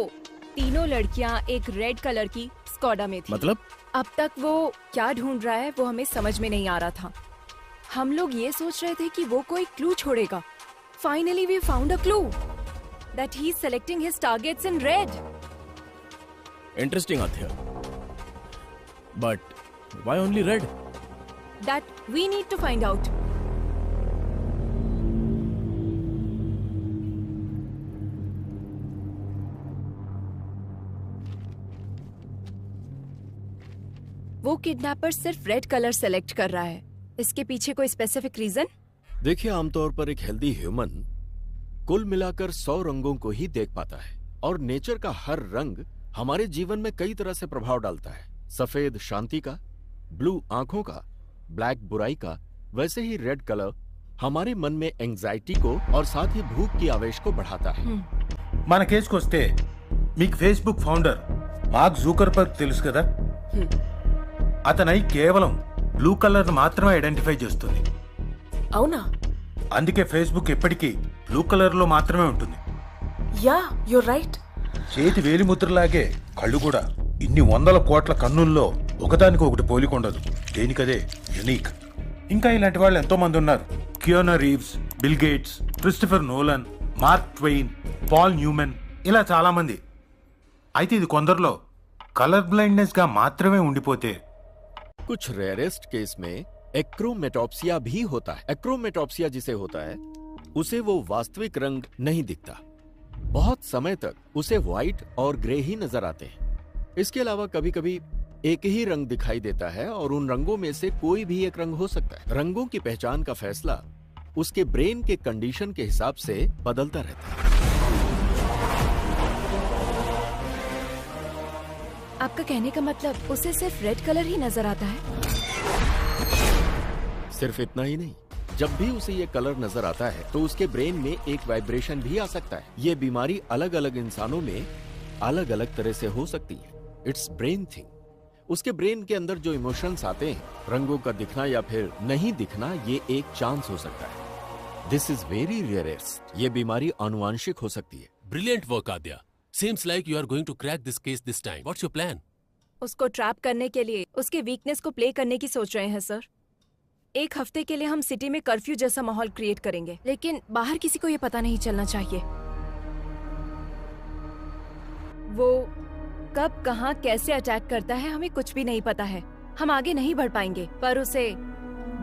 तीनों लड़कियां एक रेड कलर की स्कॉडा में थी। मतलब? अब तक वो क्या ढूंढ रहा है वो हमें समझ में नहीं आ रहा था। हम लोग ये सोच रहे थे कि वो कोई क्लू छोड़ेगा। Finally we found a clue that he's selecting his targets in red. Interesting, Athya. But why only red? That we need to find out. वो किडनैपर सिर्फ रेड कलर सेलेक्ट कर रहा है। इसके पीछे कोई स्पेसिफिक रीजन? देखिए, आमतौर पर एक हेल्दी ह्यूमन कुल मिलाकर 100 रंगों को ही देख पाता है, और नेचर का हर रंग हमारे जीवन में कई तरह से प्रभाव डालता है। सफेद शांति का, ब्लू आंखों का, ब्लैक बुराई का, वैसे ही रेड कलर हमारे मन में एंजाइटी को और साथ ही भूख की आवेश को बढ़ाता है। మన కేసుకు వస్తే మీకు ఫేస్బుక్ ఫౌండర్ మార్క్ జూకర్బర్గ్ తెలుసు కదా, అతనై కేవలం బ్లూ కలర్ మాత్రమే ఐడెంటిఫై చేస్తుంది. అవునా? అందుకే ఫేస్బుక్ ఎప్పటికీ బ్లూ కలర్ లో మాత్రమే ఉంటుంది. Yeah, you're right. చేతి వేలిముద్రలాగే కళ్ళు కూడా ఇన్ని వందల కోట్ల కన్నుల్లో ఒకదానికి ఒకటి పోలికొండదు. దేనికదే యునిక్. ఇంకా ఇలాంటి వాళ్ళు ఎంతో మంది ఉన్నారు. Keanu Reeves, Bill Gates, Christopher Nolan, Mark Twain, Paul Newman, ఇలా చాలా మంది. అయితే ఇది కొందరిలో కలర్ బ్లైండ్నెస్ గా మాత్రమే ఉండిపోతే कुछ रेयरेस्ट केस में एक्रोमेटॉप्सिया भी होता है। एक्रोमेटॉप्सिया जिसे होता है उसे वो वास्तविक रंग नहीं दिखता। बहुत समय तक उसे व्हाइट और ग्रे ही नजर आते हैं। इसके अलावा कभी कभी एक ही रंग दिखाई देता है और उन रंगों में से कोई भी एक रंग हो सकता है। रंगों की पहचान का फैसला उसके ब्रेन के कंडीशन के हिसाब से बदलता रहता है। आपका कहने का मतलब उसे सिर्फ रेड कलर ही नजर आता है? सिर्फ इतना ही नहीं, जब भी उसे ये कलर नजर आता है तो उसके ब्रेन में एक वाइब्रेशन भी आ सकता है। ये बीमारी अलग अलग इंसानों में अलग अलग तरह से हो सकती है। It's brain thing. उसके ब्रेन के अंदर जो इमोशंस आते हैं, रंगों का दिखना या फिर नहीं दिखना, ये एक चांस हो सकता है। This is very rarest. ये बीमारी आनुवांशिक हो सकती है। Brilliant work Aadya. Seems like you are going to crack this case this time. What's your plan? उसको ट्रैप करने के लिए उसके वीकनेस को प्ले करने की सोच रहे हैं सर। एक हफ्ते के लिए हम सिटी में कर्फ्यू जैसा माहौल क्रिएट करेंगे, लेकिन बाहर किसी को ये पता नहीं चलना चाहिए। वो कब कहाँ कैसे अटैक करता है हमें कुछ भी नहीं पता है। हम आगे नहीं बढ़ पाएंगे, पर उसे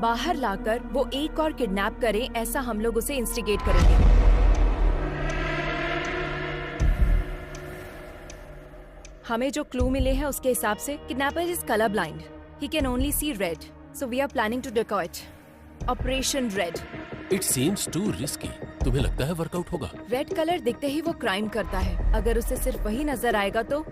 बाहर लाकर वो एक और किडनैप करे, ऐसा हम लोग उसे इंस्टिगेट करेंगे। हमें जो क्लू मिले हैं उसके हिसाब से kidnapper is colour blind, he can only see red, so we are planning to decoy it, operation red. It seems too risky. तुम्हें लगता है वर्कआउट होगा? रेड कलर दिखते ही वो क्राइम करता है, अगर उसे सिर्फ वही नजर आएगा तो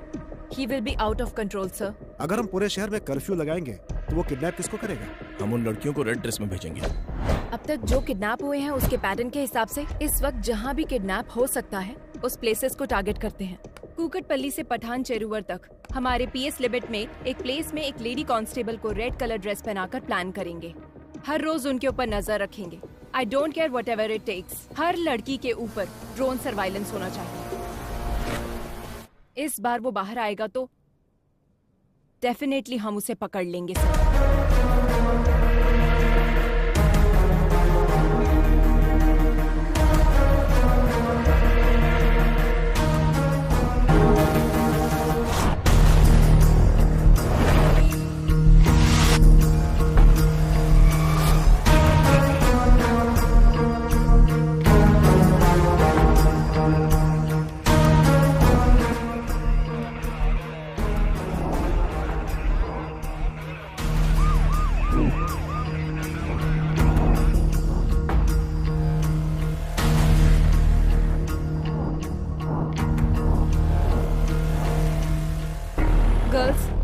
he will be out of control, sir. अगर हम पूरे शहर में कर्फ्यू लगाएंगे तो वो किडनैप किसको करेगा? हम उन लड़कियों को रेड ड्रेस में भेजेंगे। अब तक जो किडनैप हुए हैं उसके पैटर्न के हिसाब से इस वक्त जहाँ भी किडनैप हो सकता है उस प्लेसेस को टारगेट करते हैं। कुकटपल्ली से पठान चेरुवर तक हमारे पीएस लिमिट में एक प्लेस में एक लेडी कांस्टेबल को रेड कलर ड्रेस पहनाकर प्लान करेंगे। हर रोज उनके ऊपर नजर रखेंगे। I don't care whatever it takes. हर लड़की के ऊपर ड्रोन सर्वाइलेंस होना चाहिए। इस बार वो बाहर आएगा तो डेफिनेटली हम उसे पकड़ लेंगे सर।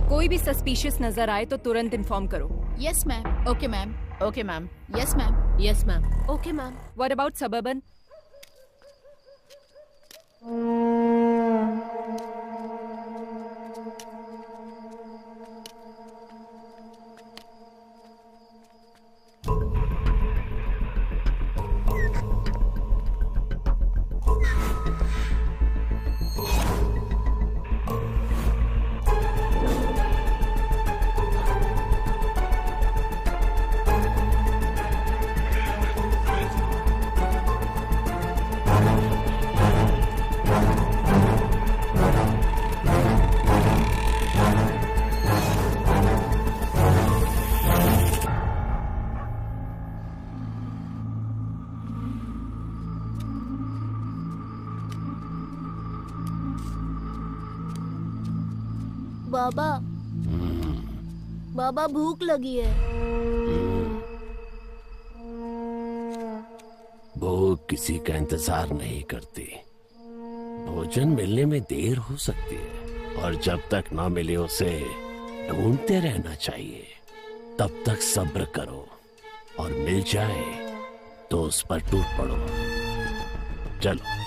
कोई भी सस्पिशियस नजर आए तो तुरंत इन्फॉर्म करो। Yes ma'am. Okay ma'am. Okay ma'am. Yes ma'am. Yes ma'am. Okay ma'am. What about suburban? बाबा, बाबा भूख लगी है। भूख किसी का इंतजार नहीं करती। भोजन मिलने में देर हो सकती है और जब तक ना मिले उसे ढूंढते रहना चाहिए। तब तक सब्र करो और मिल जाए तो उस पर टूट पड़ो। चलो।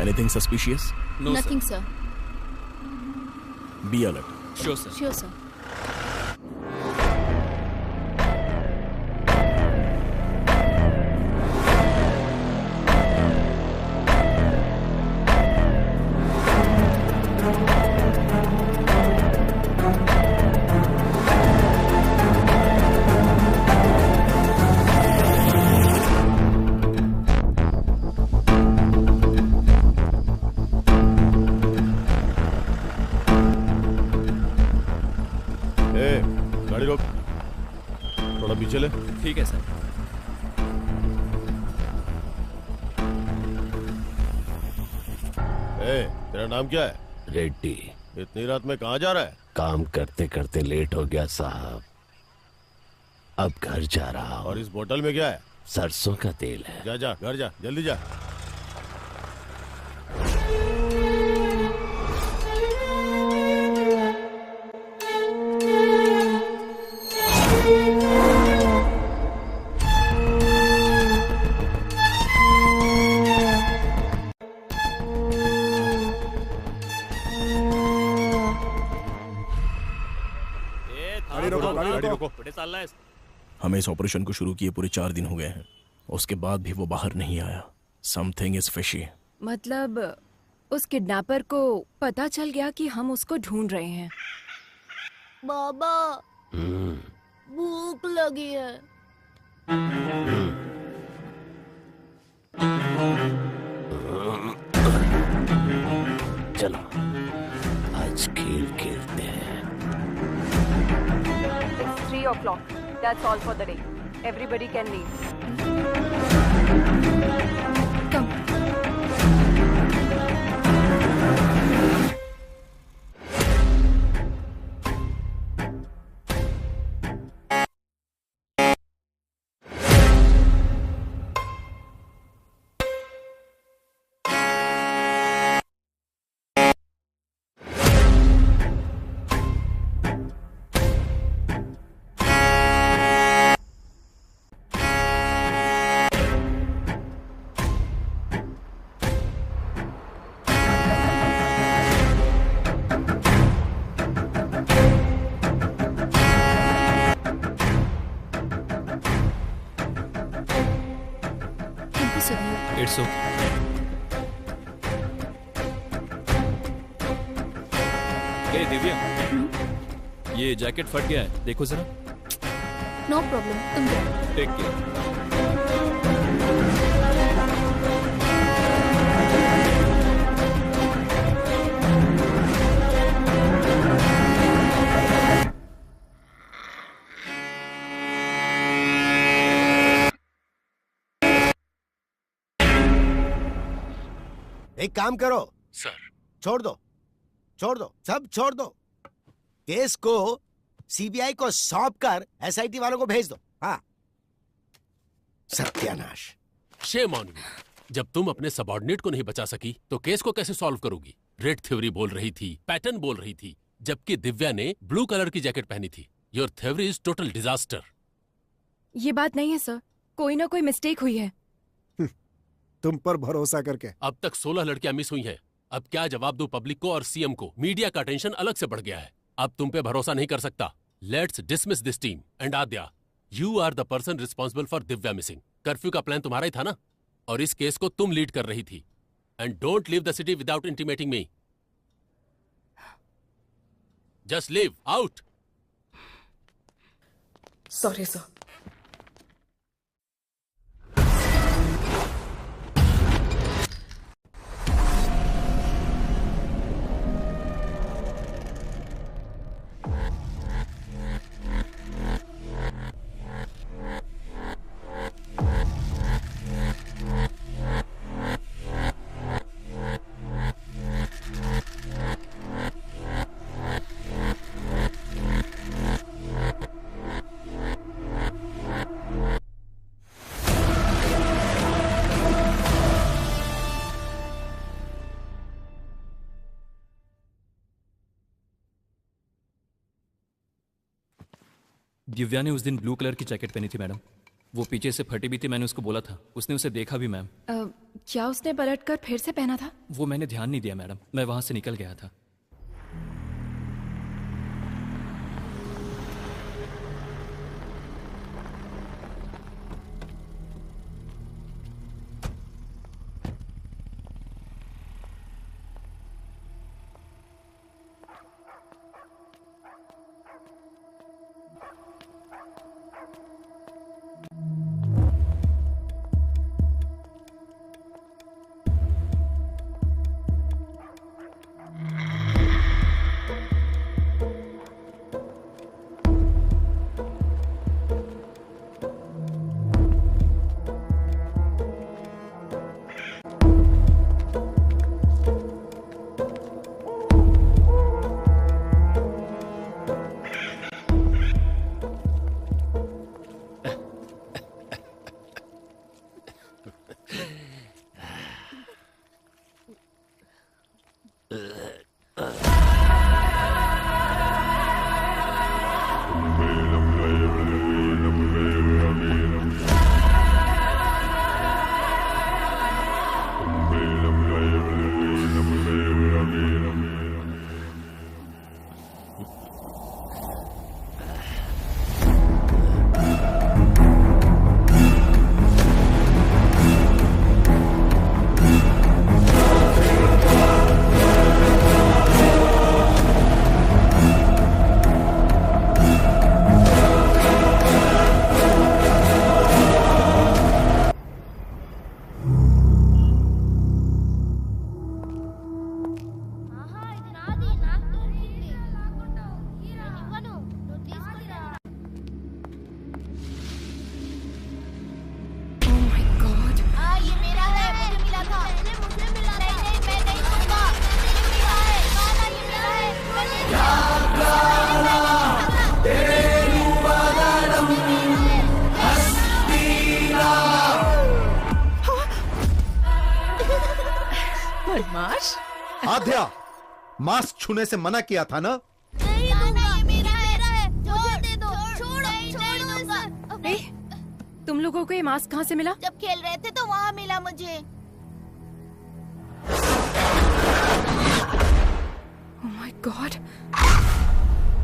Anything suspicious? No, Nothing, sir. Be alert. Sure, sir. Sure, sir. गाड़ी रोक, थोड़ा पीछे ले। ठीक है सर। तेरा नाम क्या है? रेड्डी। इतनी रात में कहाँ जा रहा है? काम करते करते लेट हो गया साहब, अब घर जा रहा हूँ। और इस बोतल में क्या है? सरसों का तेल है। जा जा घर जा, जल्दी जा। हमें इस ऑपरेशन को शुरू किए पूरे 4 दिन हो गए हैं, उसके बाद भी वो बाहर नहीं आया। Something is fishy. मतलब उस किडनैपर को पता चल गया कि हम उसको ढूंढ रहे हैं। बाबा भूख लगी है। चलो आज खेल खेलते हैं। It's 3 o'clock. That's all for the day. Everybody can leave. Come. It's okay. Hey Divya, ये जैकेट फट गया है, देखो जरा। नो प्रॉब्लम, तुम जाओ। Take care. एक काम करो सर, छोड़ दो सब छोड़ दो। केस को सीबीआई को सौंप कर एसआईटी वालों को भेज दो। हाँ, सत्यानाश। Shame on you. जब तुम अपने सबऑर्डिनेट को नहीं बचा सकी तो केस को कैसे सॉल्व करोगी? रेड थ्योरी बोल रही थी, पैटर्न बोल रही थी, जबकि दिव्या ने ब्लू कलर की जैकेट पहनी थी। Your theory is total disaster. ये बात नहीं है सर, कोई ना कोई मिस्टेक हुई है। तुम पर भरोसा करके। अब तक 16 लड़कियां मिस हुई हैं। अब क्या जवाब दो पब्लिक को और सीएम को? मीडिया का टेंशन अलग से बढ़ गया है। अब तुम पे भरोसा नहीं कर सकता। Let's dismiss this team and Aadya, you are the person responsible for Divya missing. Curfew का प्लान तुम्हारा ही था ना, और इस केस को तुम लीड कर रही थी। And don't leave the city without intimating me. Just leave out. Sorry sir. Divya ने उस दिन ब्लू कलर की जैकेट पहनी थी मैडम। वो पीछे से फटी भी थी, मैंने उसको बोला था। उसने उसे देखा भी मैम। क्या उसने पलटकर फिर से पहना था? वो मैंने ध्यान नहीं दिया मैडम, मैं वहां से निकल गया था। बदमाश। आद्या, मास्क छूने से मना किया था ना? तुम लोगों को ये मास्क कहाँ से मिला? जब खेल रहे थे तो वहाँ मिला मुझे। Oh my God!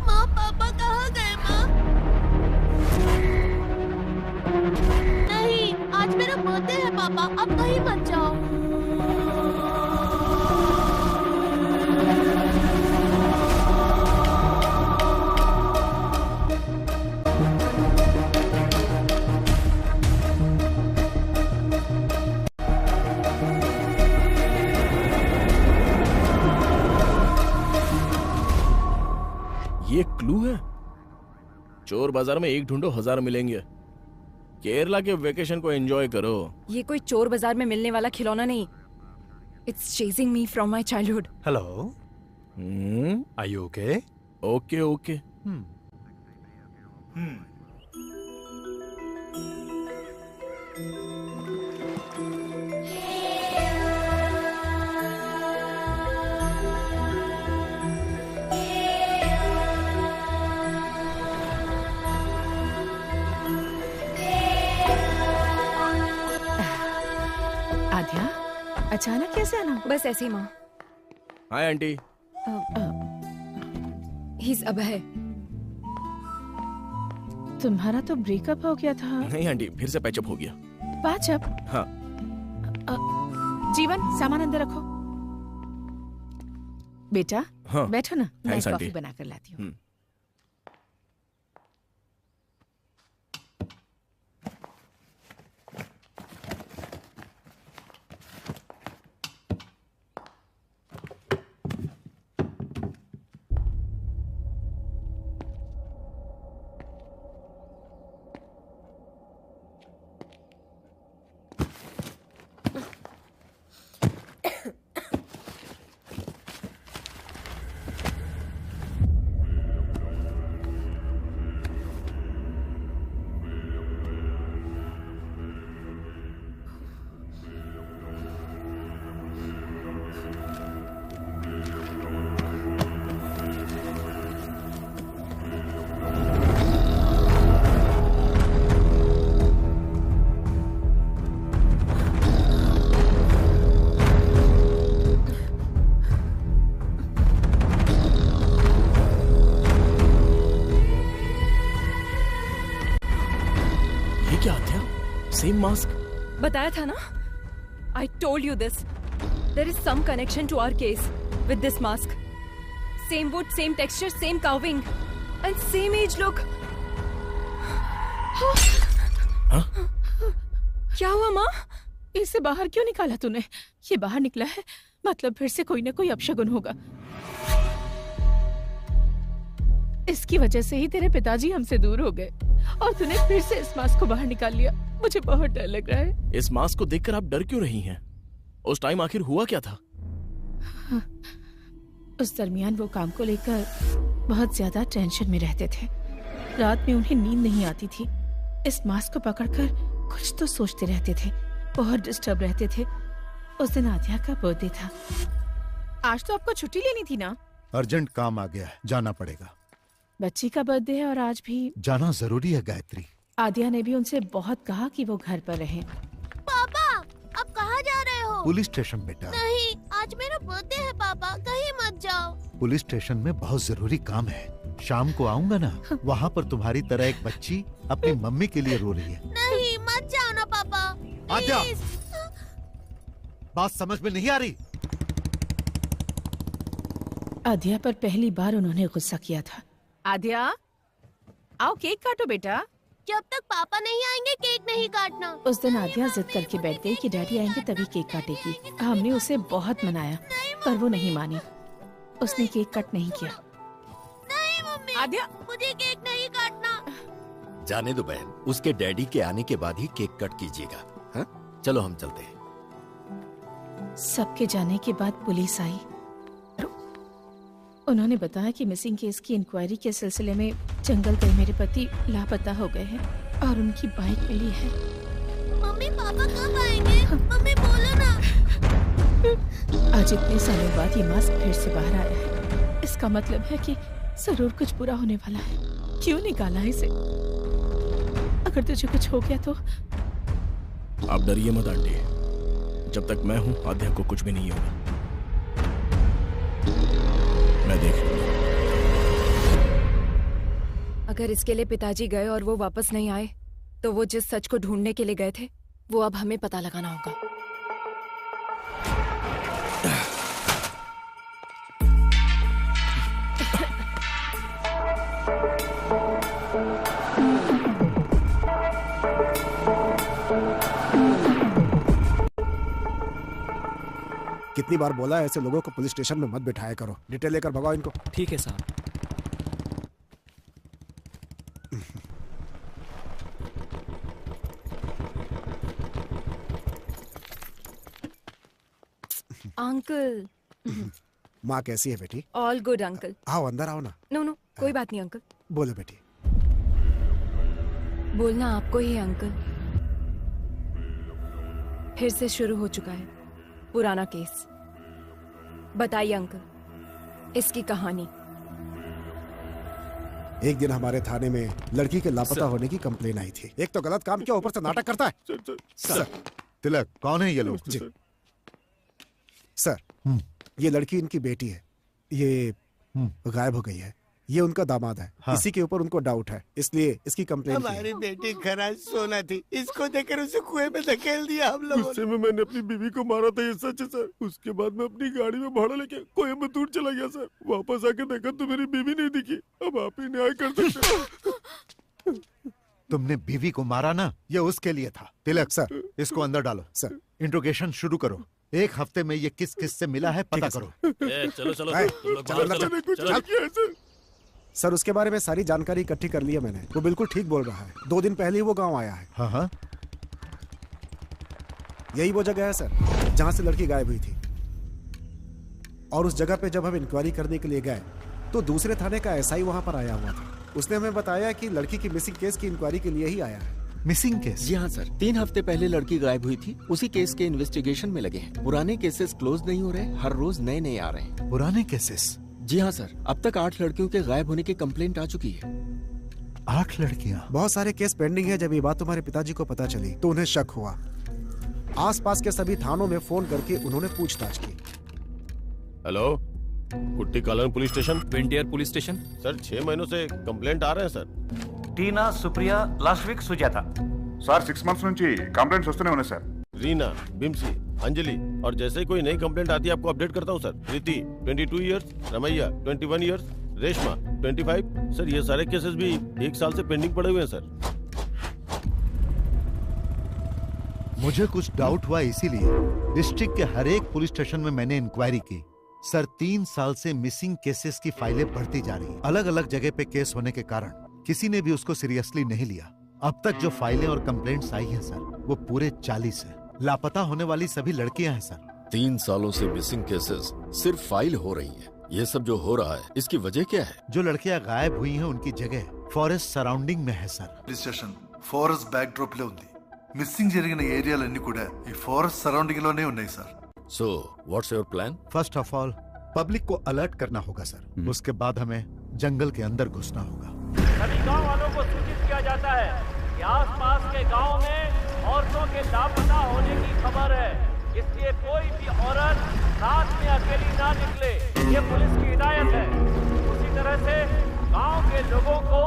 माँ पापा कहाँ गए माँ? नहीं, आज मेरा बर्थडे है पापा, अब कहीं मत जाओ। ये क्लू है। चोर बाजार में एक ढूंढो 1000 मिलेंगे। केरला के वेकेशन को एंजॉय करो। ये कोई चोर बाजार में मिलने वाला खिलौना नहीं। It's chasing me from my childhood. Hello. Are you okay? Okay, okay. आद्या, अचानक कैसे आना? बस ऐसे ही माँ। Hi aunty. He's अभय। तुम्हारा तो ब्रेकअप हो गया था। नहीं आंटी, फिर से पैचअप हो गया। पैचअप? हाँ। जीवन, सामान अंदर रखो। बेटा, हाँ। बैठो ना, मैं थैंक्स कॉफी आंटी। बना कर लाती हूँ। Same mask. बताया था ना? I told you this. There is some connection to our case with this mask. Same wood, same texture, same carving, and same age look. क्या हुआ माँ? इसे बाहर क्यों निकाला तूने? ये बाहर निकला है, मतलब फिर से कोई ना कोई अपशगुन होगा। इसकी वजह से ही तेरे पिताजी हमसे दूर हो गए और तूने फिर से इस मास्क को बाहर निकाल लिया। मुझे बहुत डर लग रहा है। इस मास्क को देखकर आप डर क्यों रही हैं? उस टाइम आखिर हुआ क्या था? उस दरमियान वो काम को लेकर बहुत ज्यादा टेंशन में रहते थे। रात में उन्हें नींद नहीं आती थी। इस मास्क को पकड़कर कुछ तो सोचते रहते थे, बहुत डिस्टर्ब रहते थे। उस दिन आद्या का बर्थडे था। आज तो आपको छुट्टी लेनी थी ना? अर्जेंट काम आ गया है, जाना पड़ेगा। बच्ची का बर्थडे है और आज भी जाना जरूरी है गायत्री। आद्या ने भी उनसे बहुत कहा कि वो घर पर रहें। पापा, अब कहाँ जा रहे हो? पुलिस स्टेशन बेटा। नहीं, आज मेरा बर्थडे है पापा, कहीं मत जाओ। पुलिस स्टेशन में बहुत जरूरी काम है। शाम को आऊंगा ना, वहाँ पर तुम्हारी तरह एक बच्ची अपनी मम्मी के लिए रो रही है। नहीं, मत जाओ ना पापा। आद्या, बात समझ में नहीं आ रही? आद्या पर पहली बार उन्होंने गुस्सा किया था। आद्या, आओ केक काटो बेटा। जब तक पापा नहीं आएंगे केक नहीं काटना। उस दिन आद्या जिद करके बैठ गई कि डैडी आएंगे तभी केक काटेगी। हमने उसे बहुत मनाया पर वो नहीं मानी। उसने केक कट नहीं किया। नहीं मम्मी, आद्या, मुझे केक नहीं काटना। जाने दो बहन, उसके डैडी के आने के बाद ही केक कट कीजिएगा। हाँ? चलो हम चलते हैं। सबके जाने के बाद पुलिस आई। उन्होंने बताया कि मिसिंग केस की इंक्वायरी के सिलसिले में जंगल गए मेरे पति लापता हो गए हैं और उनकी बाइक मिली है। मम्मी, पापा कब आएंगे? मम्मी बोलो ना। आज आज इतने सालों बाद ये मास्क फिर से बाहर आया है। इसका मतलब है कि जरूर कुछ बुरा होने वाला है। क्यों निकाला है इसे? अगर तुझे कुछ हो गया तो? आप डरिए मत आंटी, जब तक मैं हूं आद्या को कुछ भी नहीं होगा। मैं देख लूंगा। अगर इसके लिए पिताजी गए और वो वापस नहीं आए तो वो जिस सच को ढूंढने के लिए गए थे वो अब हमें पता लगाना होगा। कितनी बार बोला है ऐसे लोगों को पुलिस स्टेशन में मत बिठाया करो। डिटेल लेकर भगाओ इनको। ठीक है साहब। अंकल। माँ कैसी है बेटी? All good uncle. आओ अंदर आओ ना। नो कोई बात नहीं अंकल। बोलो बेटी। बोलना आपको ही है अंकल। फिर से शुरू हो चुका है पुराना केस। बताइए अंकल इसकी कहानी। एक दिन हमारे थाने में लड़की के लापता होने की कंप्लेन आई थी। एक तो गलत काम किया, ऊपर से नाटक करता है। सर तिलक कौन है ये लोग? जी सर, ये लड़की इनकी बेटी है। ये गायब हो गई है। ये उनका दामाद है। हाँ। इसी के ऊपर उनको डाउट है, इसलिए इसकी कंप्लेन की है। हमारी बेटी खराज सोना थी, इसको देखकर उसे कुएं में धकेल दिया हम लोगों गुस्से में मैंने अपनी बीवी को मारा था, ये सच है सर। उसके बाद मैं अपनी गाड़ी में भाड़ा लेके कोयम्बतूर चला गया सर। वापस आके देखा तो मेरी बीवी नहीं दिखी। अब आप ही न्याय कर सकते हो। तुमने बीवी को मारा ना, ये उसके लिए था। तिलक सर इसको अंदर डालो। सर इंट्रोगेशन शुरू करो। एक हफ्ते में ये किस किस से मिला है पता करो। चलो चलो तुम लोग बाहर चलो। सर उसके बारे में सारी जानकारी इकट्ठी कर ली है मैंने। वो बिल्कुल ठीक बोल रहा है। 2 दिन पहले ही वो गांव आया है। हाँ हाँ यही वो जगह है सर जहां से लड़की गायब हुई थी। और उस जगह पे जब हम इंक्वायरी करने के लिए गए तो दूसरे थाने का एसआई वहां पर आया हुआ था। उसने हमें बताया कि लड़की की मिसिंग केस की इंक्वायरी के लिए ही आया है। Missing case? जी हाँ सर, 3 हफ्ते पहले लड़की गायब हुई थी। उसी केस के इन्वेस्टिगेशन में लगे हैं। पुराने केसेस क्लोज नहीं हो रहे, हर रोज नए नए आ रहे हैं। पुराने केसेस? जी हाँ सर, अब तक 8 लड़कियों के गायब होने की कंप्लेंट आ चुकी है। 8 लड़कियाँ? बहुत सारे केस पेंडिंग है। जब ये बात तुम्हारे पिताजी को पता चली तो उन्हें शक हुआ। आसपास के सभी थानों में फोन करके उन्होंने पूछताछ की। Hello, Kutty colony police station? विंटियर पुलिस स्टेशन। सर 6 महीनों से कंप्लेंट आ रहे हैं sir. Tina, Supriya, last week Sujatha. Sir 6 months నుంచి కంప్లైంట్స్ వస్తూనే ఉన్నాయి సార్. रीना, बिम्सी, अंजलि और जैसे ही कोई नई कंप्लेंट आती है आपको अपडेट करता हूँ sir. Preeti 22 years, Ramaiah 21 years, Reshma 25। Sir ये सारे केसेस भी 1 साल से पेंडिंग पड़े हुए हैं सर। मुझे कुछ डाउट हुआ, इसीलिए डिस्ट्रिक्ट के हर एक पुलिस स्टेशन में मैंने इंक्वायरी की। सर 3 साल से मिसिंग केसेस की फाइलें बढ़ती जा रही हैं। अलग अलग जगह पे केस होने के कारण किसी ने भी उसको सीरियसली नहीं लिया। अब तक जो फाइलें और कंप्लेंट्स आई हैं सर वो पूरे 40 है। लापता होने वाली सभी लड़कियां हैं सर। 3 सालों से मिसिंग केसेस सिर्फ फाइल हो रही है। ये सब जो हो रहा है इसकी वजह क्या है? जो लड़कियां गायब हुई हैं उनकी जगह फॉरेस्ट सराउंडिंग में है sir. Police station forest back drop లో ఉంది. మిస్సింగ్ జరిగిన ఏరియాలన్నీ కూడా ఈ ఫారెస్ట్ సరౌండింగ్ లోనే ఉన్నాయి sir. So, what's your plan? First of all public को अलर्ट करना होगा सर। उसके बाद हमें जंगल के अंदर घुसना होगा। सभी गांव वालों को सूचित किया जाता है कि आसपास के गांव में औरतों के लापता होने की खबर है। इसलिए कोई भी औरत रात में अकेली ना निकले, ये पुलिस की हिदायत है। उसी तरह से गांव के लोगों को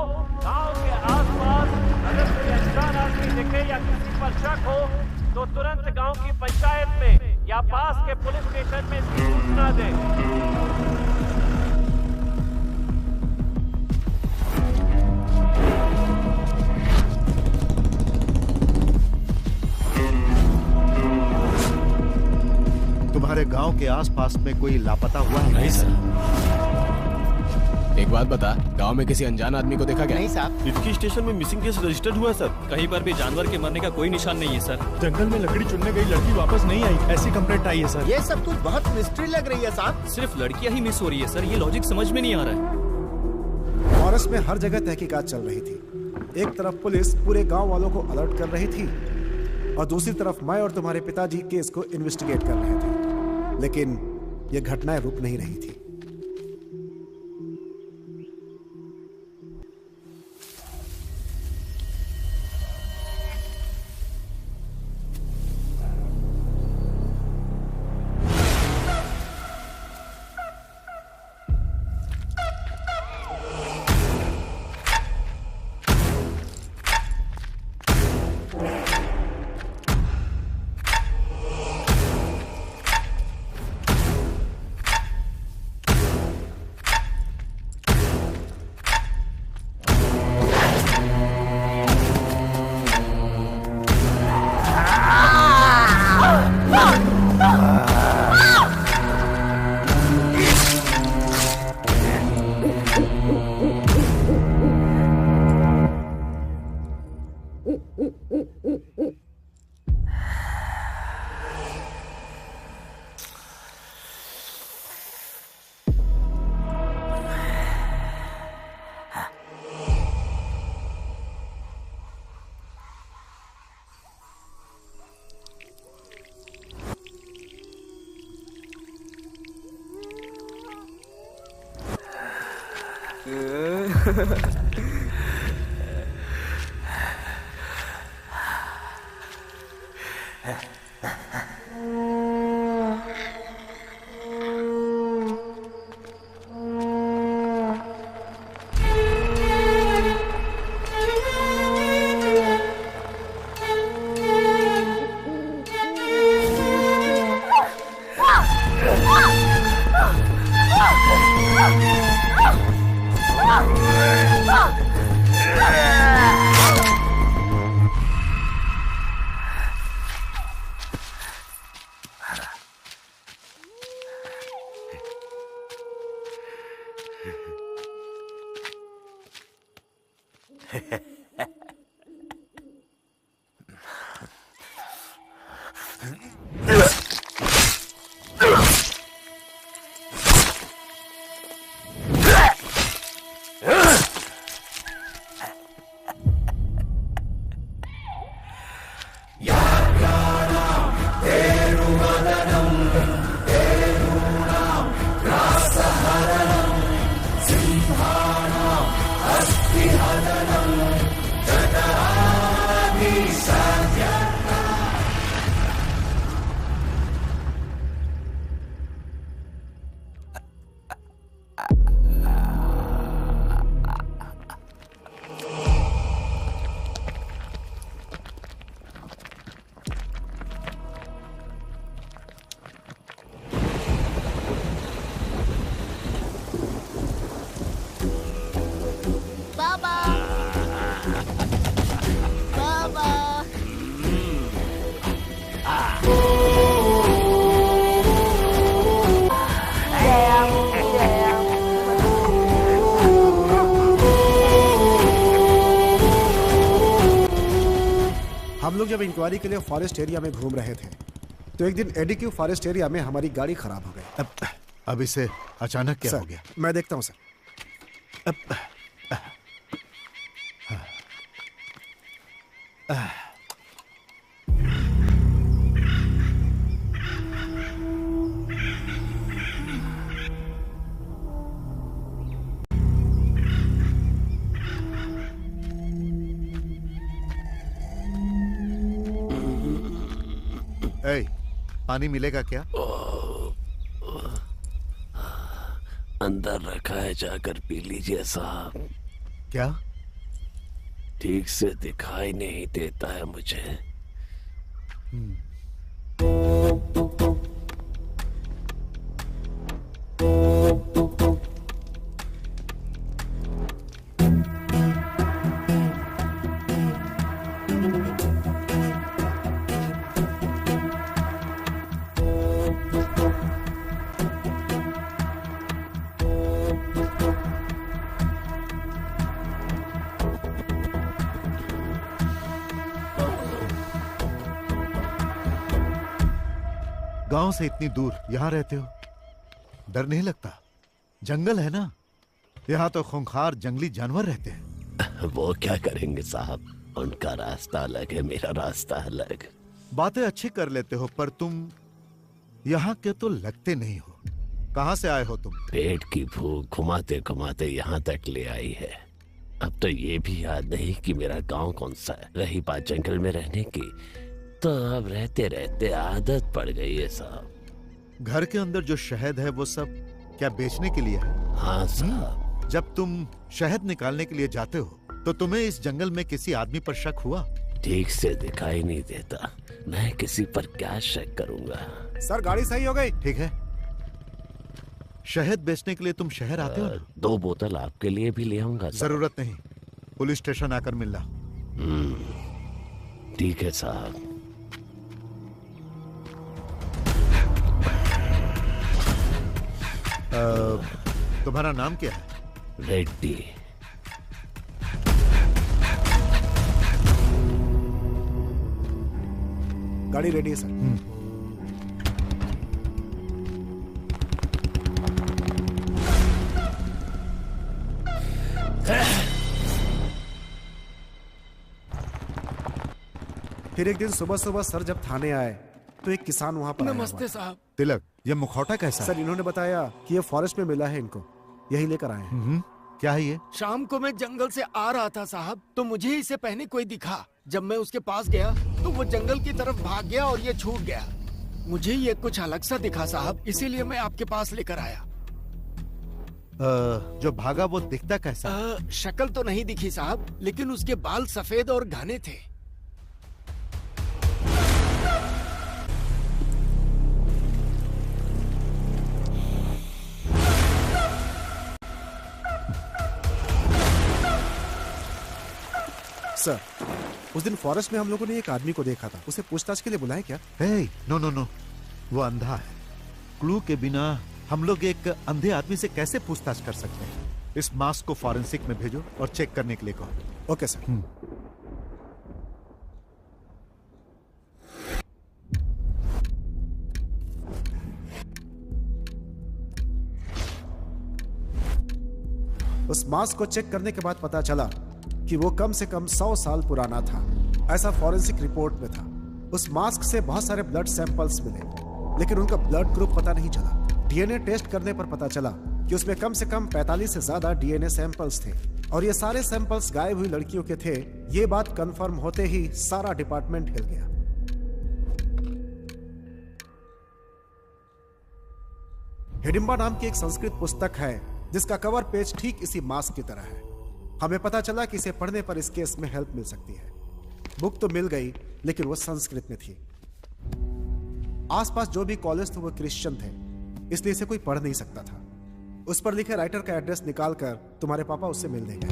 गांव के आसपास अगर कोई अनजान आदमी दिखे या किसी पर शक हो तो तुरंत गांव की पंचायत में या पास के पुलिस स्टेशन में सूचना दें। तुम्हारे गांव के आसपास में कोई लापता हुआ है? नहीं सर। एक बात बता, गांव में किसी अनजान आदमी को देखा क्या? नहीं साहब। इटकी स्टेशन में मिसिंग केस रजिस्टर्ड हुआ है सर। कहीं पर भी जानवर के मरने का कोई निशान नहीं है सर। जंगल में लकड़ी चुनने गई लड़की वापस नहीं आई, ऐसी कंप्लेंट आई है सर। ये सब कुछ बहुत मिस्ट्री लग रही है साहब। सिर्फ लड़कियां ही मिस हो रही है सर, ये लॉजिक समझ में नहीं आ रहा है। फॉरेस्ट में हर जगह तहकीकात चल रही थी। एक तरफ पुलिस पूरे गांव वालों को अलर्ट कर रही थी और दूसरी तरफ मैं और तुम्हारे पिताजी केस को इन्वेस्टिगेट कर रहे थे। लेकिन ये घटनाएं रुक नहीं रही थी। हम लोग जब इंक्वायरी के लिए फॉरेस्ट एरिया में घूम रहे थे तो एक दिन एडीक्यू फॉरेस्ट एरिया में हमारी गाड़ी खराब हो गई। अब इसे अचानक क्या हो गया? मैं देखता हूं सर। पानी मिलेगा क्या? अंदर रखा है, जाकर पी लीजिए साहब। क्या? ठीक से दिखाई नहीं देता है मुझे। गांव से इतनी दूर यहां रहते हो, डर नहीं लगता? जंगल है ना, यहाँ तो खूंखार जंगली जानवर रहते हैं। वो क्या करेंगे साहब, उनका रास्ता अलग है, मेरा रास्ता अलग। बातें अच्छी कर लेते हो पर तुम यहाँ के तो लगते नहीं हो। कहाँ से आए हो तुम? पेट की भूख घुमाते घुमाते यहाँ तक ले आई है। अब तो ये भी याद नहीं कि मेरा गांव कौन सा है। रही बात जंगल में रहने की, तो अब रहते रहते आदत पड़ गई है साहब। घर के अंदर जो शहद है वो सब क्या बेचने के लिए है? हाँ साहब। जब तुम शहद निकालने के लिए जाते हो तो तुम्हें इस जंगल में किसी आदमी पर शक हुआ? ठीक से दिखाई नहीं देता, मैं किसी पर क्या शक करूंगा। सर गाड़ी सही हो गई। ठीक है। शहद बेचने के लिए तुम शहर आते हो ना? 2 बोतल आपके लिए भी ले आऊंगा। जरूरत नहीं, पुलिस स्टेशन आकर मिलना। ठीक है साहब। तुम्हारा नाम क्या है? रेड्डी। गाड़ी रेडी है सर। फिर एक दिन सुबह सुबह सर जब थाने आए तो एक किसान वहाँ पर नमस्ते साहब। तिलक, ये मुखौटा कैसा? सर इन्होंने बताया कि ये फॉरेस्ट में मिला है इनको, यही लेकर आए हैं। क्या है ये? शाम को मैं जंगल से आ रहा था साहब, तो मुझे इसे पहने कोई दिखा। जब मैं उसके पास गया तो वो जंगल की तरफ भाग गया और ये छूट गया। मुझे ये कुछ अलग सा दिखा साहब, इसीलिए मैं आपके पास लेकर आया। जो भागा वो दिखता कैसा? शक्ल तो नहीं दिखी साहब, लेकिन उसके बाल सफेद और घने थे। सर उस दिन फॉरेस्ट में हम लोगों ने एक आदमी को देखा था, उसे पूछताछ के लिए बुलाए क्या? नो नो नो, वो अंधा है। क्लू के बिना हम लोग एक अंधे आदमी से कैसे पूछताछ कर सकते हैं? इस मास्क को फॉरेंसिक में भेजो और चेक करने के लिए कहो। Okay sir. उस मास्क को चेक करने के बाद पता चला कि वो कम से कम 100 साल पुराना था, ऐसा फॉरेंसिक रिपोर्ट में था। उस मास्क से बहुत सारे ब्लड सैंपल्स मिले, लेकिन उनका ब्लड ग्रुप पता नहीं चला। डीएनए टेस्ट करने पर पता चला कि उसमें कम से कम 45 से ज्यादा डीएनए सैंपल्स थे और ये सारे सैंपल्स गायब हुई लड़कियों के थे। ये बात कंफर्म होते ही सारा डिपार्टमेंट हिल गया। हिडिंबा नाम की एक संस्कृत पुस्तक है जिसका कवर पेज ठीक इसी मास्क की तरह है। हमें पता चला कि इसे पढ़ने पर इस केस में हेल्प मिल सकती है। बुक तो मिल गई, लेकिन वो संस्कृत में थी। आसपास जो भी कॉलेज थे वो क्रिश्चियन थे, इसलिए इसे कोई पढ़ नहीं सकता था। उस पर लिखे राइटर का एड्रेस निकालकर तुम्हारे पापा उससे मिलने गए।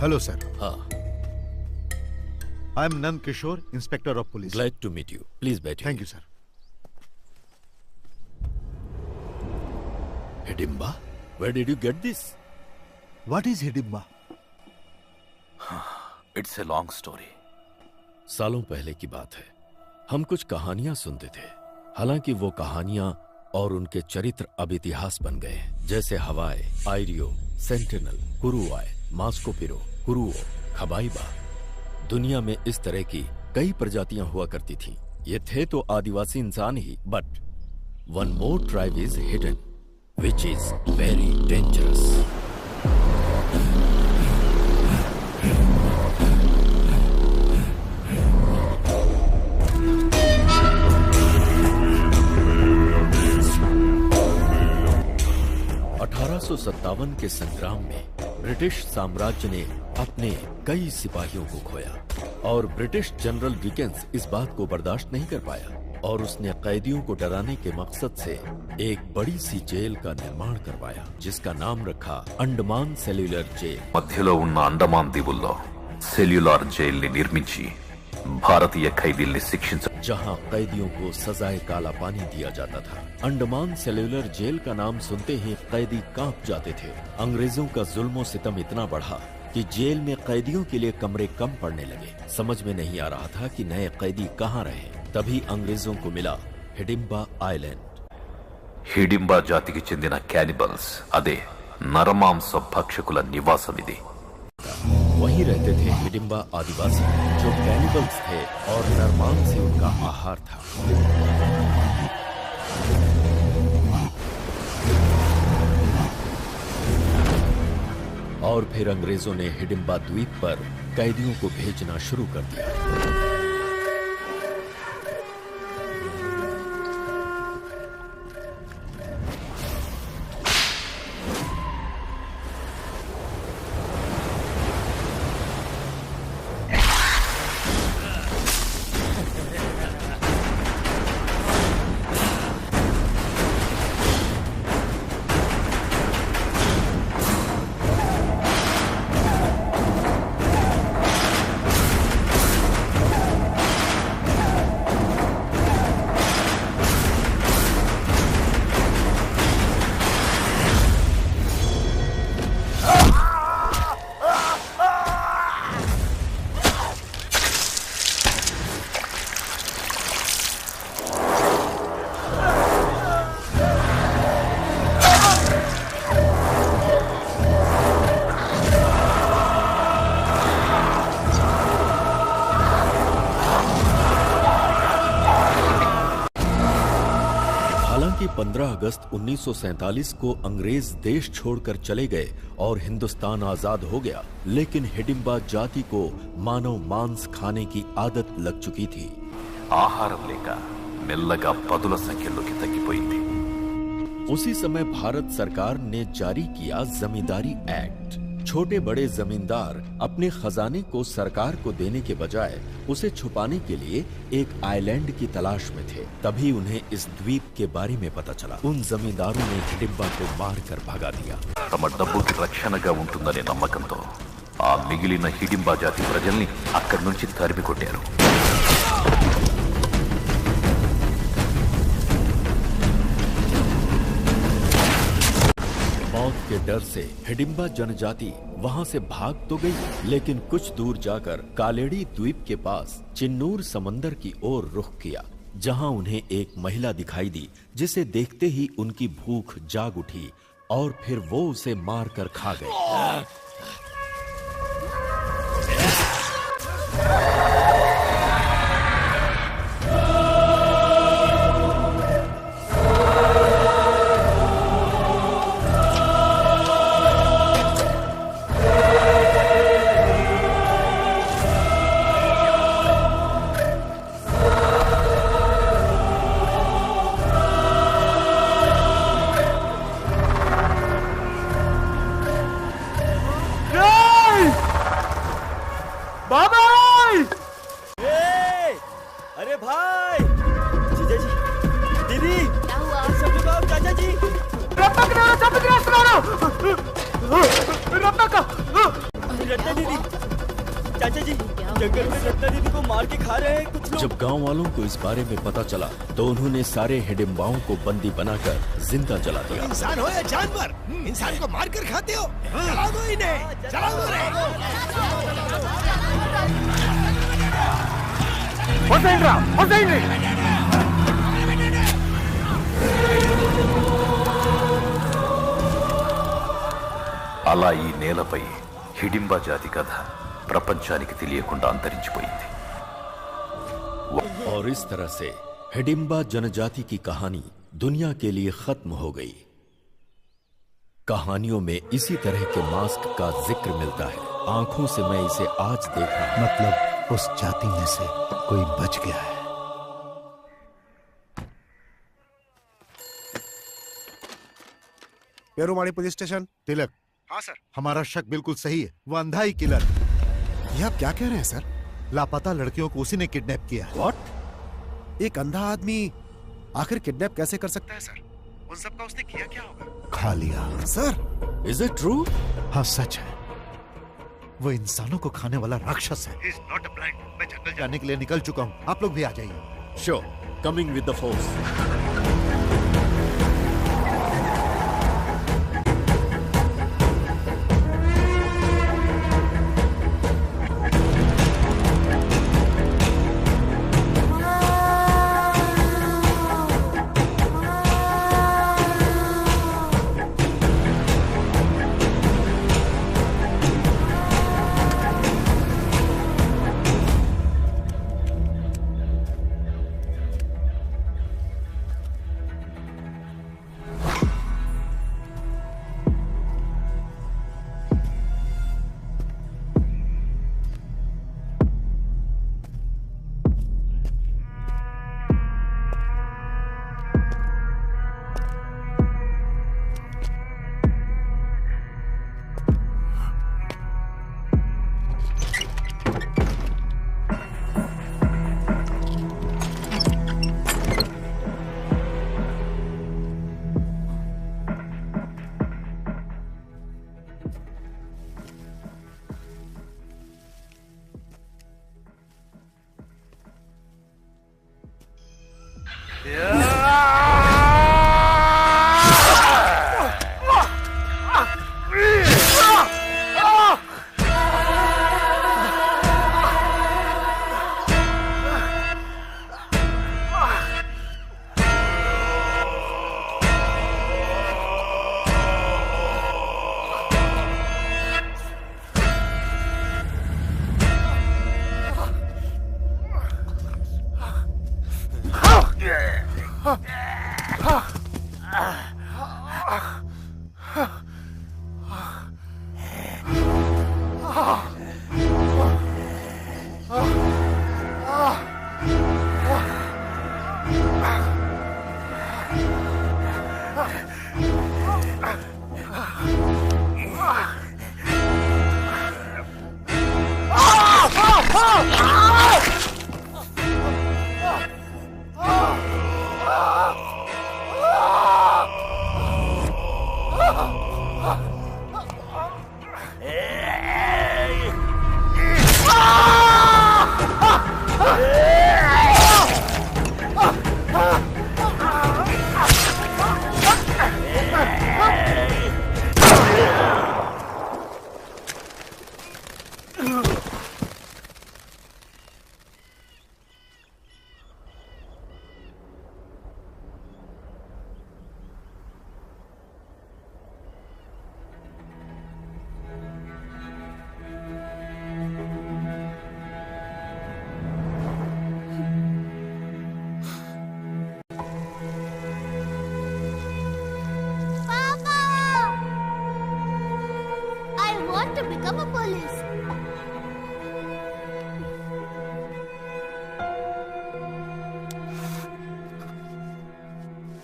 Hello sir. हाँ। I am Nand Kishore, inspector of police. Glad to meet you. Please बैठिए। Thank you sir. Hidimba, where did you get this? What is Hidimba? It's a long story. सालों पहले की बात है। हम कुछ कहानियां सुनते थे, हालांकि वो कहानियां और उनके चरित्र अब इतिहास बन गए हैं, जैसे हवाई, आयरियो, सेंटिनल, कुरुआय, मास्कोपिरो, कुरुओ, खबाइबा। दुनिया में इस तरह की कई प्रजातियां हुआ करती थीं। ये थे तो आदिवासी इंसान ही, but one more tribe is hidden, which is very dangerous. (1857) के संग्राम में ब्रिटिश साम्राज्य ने अपने कई सिपाहियों को खोया और ब्रिटिश जनरल विकेंस इस बात को बर्दाश्त नहीं कर पाया और उसने कैदियों को डराने के मकसद से एक बड़ी सी जेल का निर्माण करवाया, जिसका नाम रखा अंडमान सेल्युलर जेल। మధ్యలో ఉన్న అండమాన్ దీవుల్లో సెల్యులార్ జైల్ని నిర్మించి భారతీయ ఖైదీల్ని శిక్షించ जहां कैदियों को सजाए काला पानी दिया जाता था। अंडमान सेल्युलर जेल का नाम सुनते ही कैदी कांप जाते थे। अंग्रेजों का जुल्म सितम इतना बढ़ा कि जेल में कैदियों के लिए कमरे कम पड़ने लगे। समझ में नहीं आ रहा था कि नए कैदी कहाँ रहे। तभी अंग्रेजों को मिला हिडिंबा आइलैंड। హిడింబా జాతికి చెందిన క్యానిబల్స్, అదే నరమాంస భక్షకుల నివాసం ఇది. वहीं रहते थे हिडिंबा आदिवासी जो कैनिबल्स थे और नरमांस से उनका आहार था। और फिर अंग्रेजों ने हिडिंबा द्वीप पर कैदियों को भेजना शुरू कर दिया। हालांकि 15 अगस्त 1947 को अंग्रेज देश छोड़कर चले गए और हिंदुस्तान आजाद हो गया, लेकिन हिडिंबा जाति को मानव मांस खाने की आदत लग चुकी थी। ఆహారం లేక మెల్లగా పదుల సంఖ్యలోకి తగ్గిపోయింది. उसी समय भारत सरकार ने जारी किया जमींदारी एक्ट। छोटे बड़े जमींदार अपने खजाने को सरकार को देने के बजाय उसे छुपाने के लिए एक आइलैंड की तलाश में थे। तभी उन्हें इस द्वीप के बारे में पता चला। उन जमींदारों ने हिडिंबा को मारकर भगा दिया। తమ డబ్బుకి రక్షణగా ఉంటుందనే నమ్మకంతో ఆ మిగిలిన హిడింబా జాతి ప్రజల్ని అక్కడి నుంచి తరిమి కొట్టారు. मौत के डर से हिडिंबा जनजाति वहां से भाग तो गई, लेकिन कुछ दूर जाकर कालेड़ी द्वीप के पास चिन्नूर समंदर की ओर रुख किया, जहां उन्हें एक महिला दिखाई दी, जिसे देखते ही उनकी भूख जाग उठी और फिर वो उसे मारकर खा गए। अरे भाई, जीजा जी, दीदी, क्या हुआ? सब लोग आओ, चाचा जी। रत्ना दीदी, चाचा जी, जंगल में रत्ना दीदी को मार के खा रहे हैं कुछ लोग। जब गांव वालों को इस बारे में पता चला तो उन्होंने सारे हिडिंबाओं को बंदी बनाकर जिंदा जला दिया। इंसान हो या जानवर, इंसान को मार कर खाते हो? जला दो इन्हें, जला दो रे। అలా ఈ నేలపై హిడింబా జాతి కథ ప్రపంచానికి తెలియకుండా అంతరించిపోయింది. और इस तरह से हिडिंबा जनजाति की कहानी दुनिया के लिए खत्म हो गई। कहानियों में इसी तरह के मास्क का जिक्र मिलता है। आंखों से मैं इसे आज देखा। मतलब उस जाति में से कोई बच गया है। पेरुमाड़ी पुलिस स्टेशन। तिलक। हाँ सर। हमारा शक बिल्कुल सही है, वो अंधा ही किलर। ये आप क्या कह रहे हैं सर? लापता लड़कियों को उसी ने किडनैप किया है। What? एक अंधा आदमी आखिर किडनैप कैसे कर सकता है सर? उन सब का उसने किया क्या होगा? खा लिया। Sir, is it true? हाँ सच है, वो इंसानों को खाने वाला राक्षस है। He is not a blind. मैं जंगल जाने के लिए निकल चुका हूँ, आप लोग भी आ जाइए। Sure, coming with the force.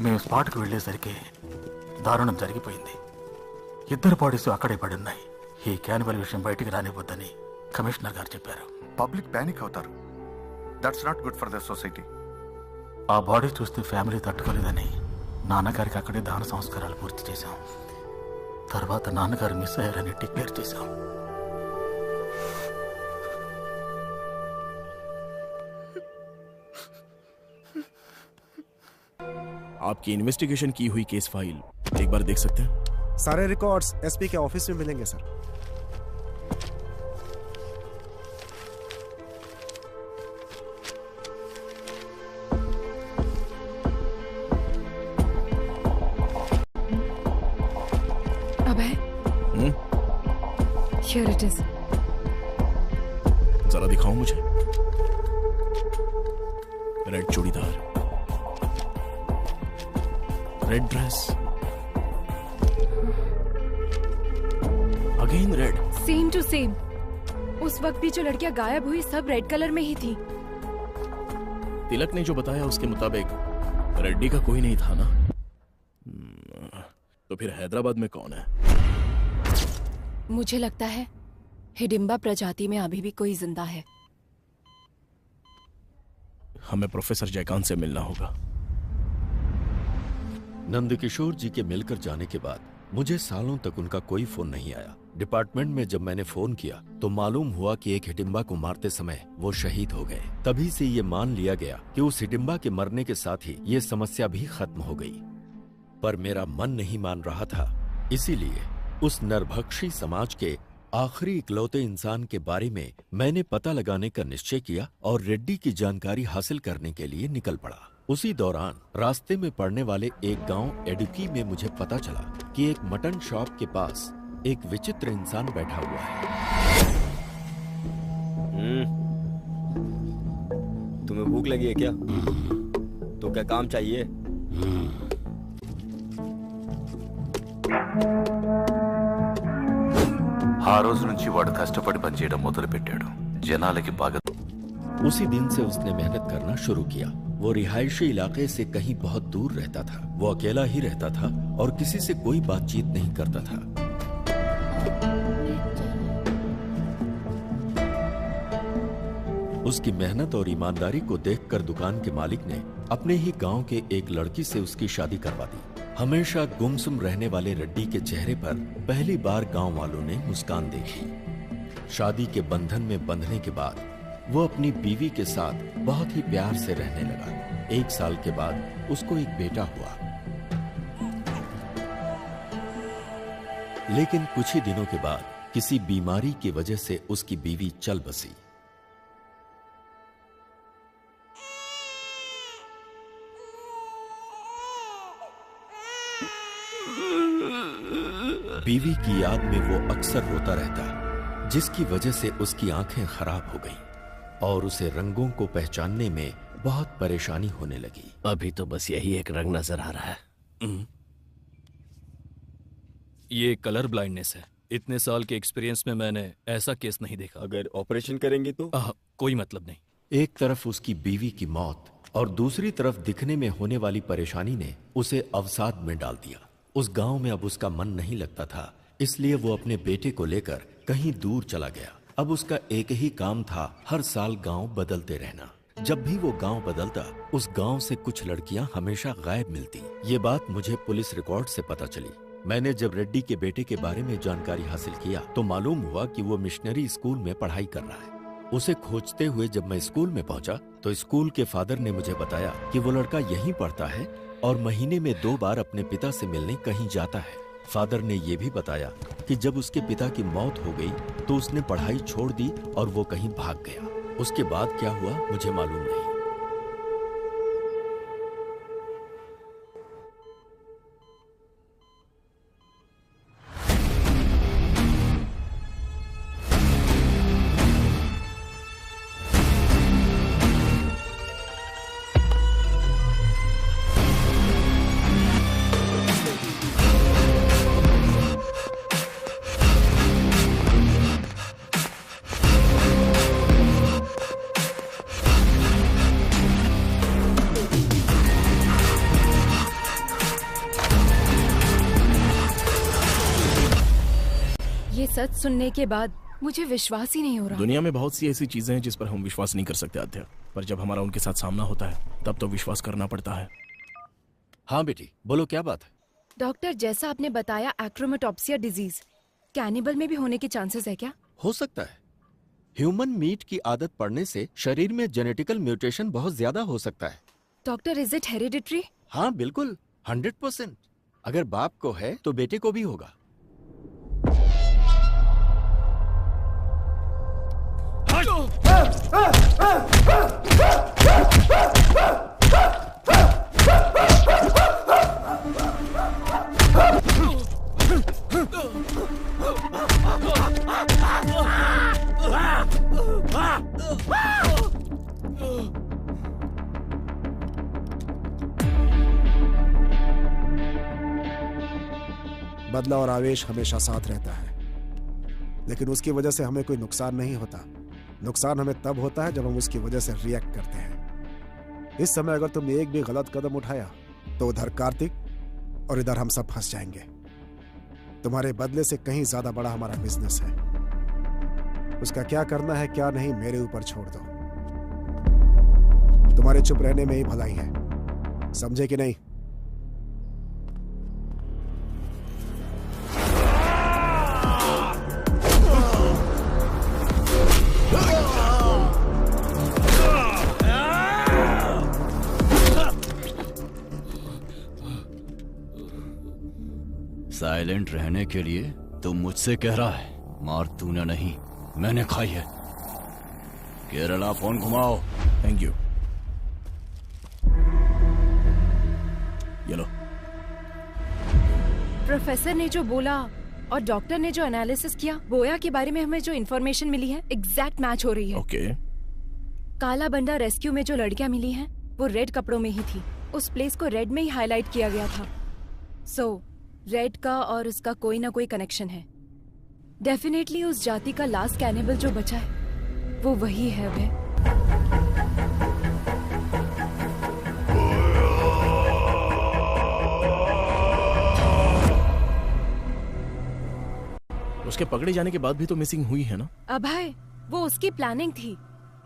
మేము స్పాట్కు వెళ్ళేసరికి దారుణం జరిగిపోయింది. ఇద్దరు బాడీస్ అక్కడే పడి ఉన్నాయి. ఈ క్యానిబల్ విషయం బయటికి రానివ్వద్దని కమిషనర్ గారు చెప్పారు. పబ్లిక్ ప్యానిక్ అవుతారు. That's not good for the society. ఆ బాడీ చూస్తే ఫ్యామిలీ తట్టుకోలేదని నాన్నగారికి అక్కడే దాన సంస్కారాలు పూర్తి చేశాం. తర్వాత నాన్నగారు మిస్ అయ్యారని డిక్లేర్ చేశాం. आपकी इन्वेस्टिगेशन की हुई केस फाइल एक बार देख सकते हैं? सारे रिकॉर्ड्स एसपी के ऑफिस में मिलेंगे sir. Abhay, Here it is. जरा दिखाओ मुझे. Red churidar, red dress, again red. Same to same. उस वक्त भी जो लड़कियां गायब हुई सब रेड कलर में ही थी. तिलक ने जो बताया उसके मुताबिक रेड्डी का कोई नहीं था ना? तो फिर हैदराबाद में कौन है? मुझे लगता है हिडिंबा प्रजाति में अभी भी कोई जिंदा है. हमें प्रोफेसर जयकांत से मिलना होगा. नंदकिशोर जी के मिलकर जाने के बाद मुझे सालों तक उनका कोई फोन नहीं आया. डिपार्टमेंट में जब मैंने फोन किया तो मालूम हुआ कि एक हिडिंबा को मारते समय वो शहीद हो गए. तभी से ये मान लिया गया कि उस हिडिंबा के मरने के साथ ही ये समस्या भी खत्म हो गई. पर मेरा मन नहीं मान रहा था. इसीलिए उस नरभक्षी समाज के आखिरी इकलौते इंसान के बारे में मैंने पता लगाने का निश्चय किया और रेड्डी की जानकारी हासिल करने के लिए निकल पड़ा. उसी दौरान रास्ते में पड़ने वाले एक गांव एडुकी में मुझे पता चला कि एक मटन शॉप के पास एक विचित्र इंसान बैठा हुआ है. तुम्हें भूख लगी है क्या? तो क्या काम चाहिए? ఆ రోజు నుంచి వాడు కష్టపడి పనిచేయడం మొదలుపెట్టాడు. జనాలకి బాగా. उसी दिन से उसने मेहनत करना शुरू किया. वो रिहायशी इलाके से कहीं बहुत दूर रहता था. वो अकेला ही रहता था और किसी से कोई बातचीत नहीं करता था. उसकी मेहनत और ईमानदारी को देखकर दुकान के मालिक ने अपने ही गांव के एक लड़की से उसकी शादी करवा दी. हमेशा गुमसुम रहने वाले रेड्डी के चेहरे पर पहली बार गांव वालों ने मुस्कान देखी. शादी के बंधन में बंधने के बाद वो अपनी बीवी के साथ बहुत ही प्यार से रहने लगा। 1 साल के बाद उसको एक बेटा हुआ। लेकिन कुछ ही दिनों के बाद किसी बीमारी की वजह से उसकी बीवी चल बसी। बीवी की याद में वो अक्सर रोता रहता, जिसकी वजह से उसकी आंखें खराब हो गईं और उसे रंगों को पहचानने में बहुत परेशानी होने लगी। अभी तो बस यही एक रंग नजर आ रहा है। ये कलर ब्लाइंडनेस है। इतने साल के एक्सपीरियंस में मैंने ऐसा केस नहीं देखा। अगर ऑपरेशन करेंगे तो? कोई मतलब नहीं। एक तरफ उसकी बीवी की मौत और दूसरी तरफ दिखने में होने वाली परेशानी ने उसे अवसाद में डाल दिया। उस गांव में अब उसका मन नहीं लगता था, इसलिए वो अपने बेटे को लेकर कहीं दूर चला गया। अब उसका एक ही काम था, हर साल गांव बदलते रहना। जब भी वो गांव बदलता, उस गांव से कुछ लड़कियां हमेशा गायब मिलती। ये बात मुझे पुलिस रिकॉर्ड से पता चली। मैंने जब रेड्डी के बेटे के बारे में जानकारी हासिल किया तो मालूम हुआ कि वो मिशनरी स्कूल में पढ़ाई कर रहा है। उसे खोजते हुए जब मैं स्कूल में पहुंचा तो स्कूल के फादर ने मुझे बताया कि वो लड़का यहीं पढ़ता है और महीने में 2 बार अपने पिता से मिलने कहीं जाता है। फादर ने ये भी बताया कि जब उसके पिता की मौत हो गई तो उसने पढ़ाई छोड़ दी और वो कहीं भाग गया। उसके बाद क्या हुआ मुझे मालूम नहीं। सच सुनने के बाद मुझे विश्वास ही नहीं हो रहा। दुनिया में बहुत सी ऐसी चीजें हैं जिस पर हम विश्वास नहीं कर सकते आद्या, पर जब हमारा उनके साथ सामना होता है तब तो विश्वास करना पड़ता है। हाँ बेटी, बोलो क्या बात है? डॉक्टर, जैसा आपने बताया एक्रोमेटोप्सिया डिजीज कैनिबल में भी होने के चांसेस है क्या? हो सकता है। ह्यूमन मीट की आदत पड़ने से शरीर में जेनेटिकल म्यूटेशन बहुत ज्यादा हो सकता है। Doctor, is it hereditary? हाँ बिल्कुल, 100%। अगर बाप को है तो बेटे को भी होगा। बदला और आवेश हमेशा साथ रहता है, लेकिन उसकी वजह से हमें कोई नुकसान नहीं होता। नुकसान हमें तब होता है जब हम उसकी वजह से रिएक्ट करते हैं। इस समय अगर तुमने एक भी गलत कदम उठाया तो उधर कार्तिक और इधर हम सब फंस जाएंगे। तुम्हारे बदले से कहीं ज्यादा बड़ा हमारा बिजनेस है। उसका क्या करना है क्या नहीं मेरे ऊपर छोड़ दो। तुम्हारे चुप रहने में ही भलाई है, समझे कि नहीं? साइलेंट रहने के लिए तू मुझसे कह रहा है, मार तूने नहीं मैंने खाई है। केरला फोन घुमाओ। Thank you. ये लो। प्रोफेसर ने जो बोला और डॉक्टर ने जो एनालिसिस किया, बोया के बारे में हमें जो इन्फॉर्मेशन मिली है एग्जैक्ट मैच हो रही है। ओके। काला बंडा रेस्क्यू में जो लड़कियां मिली हैं वो रेड कपड़ों में ही थी। उस प्लेस को रेड में ही हाईलाइट किया गया था। सो रेड का और उसका कोई ना कोई कनेक्शन है। डेफिनेटली उस जाति का लास्ट कैनिबल जो बचा है वो वही है। वे उसके पकड़े जाने के बाद भी तो मिसिंग हुई है ना? अभय, वो उसकी प्लानिंग थी।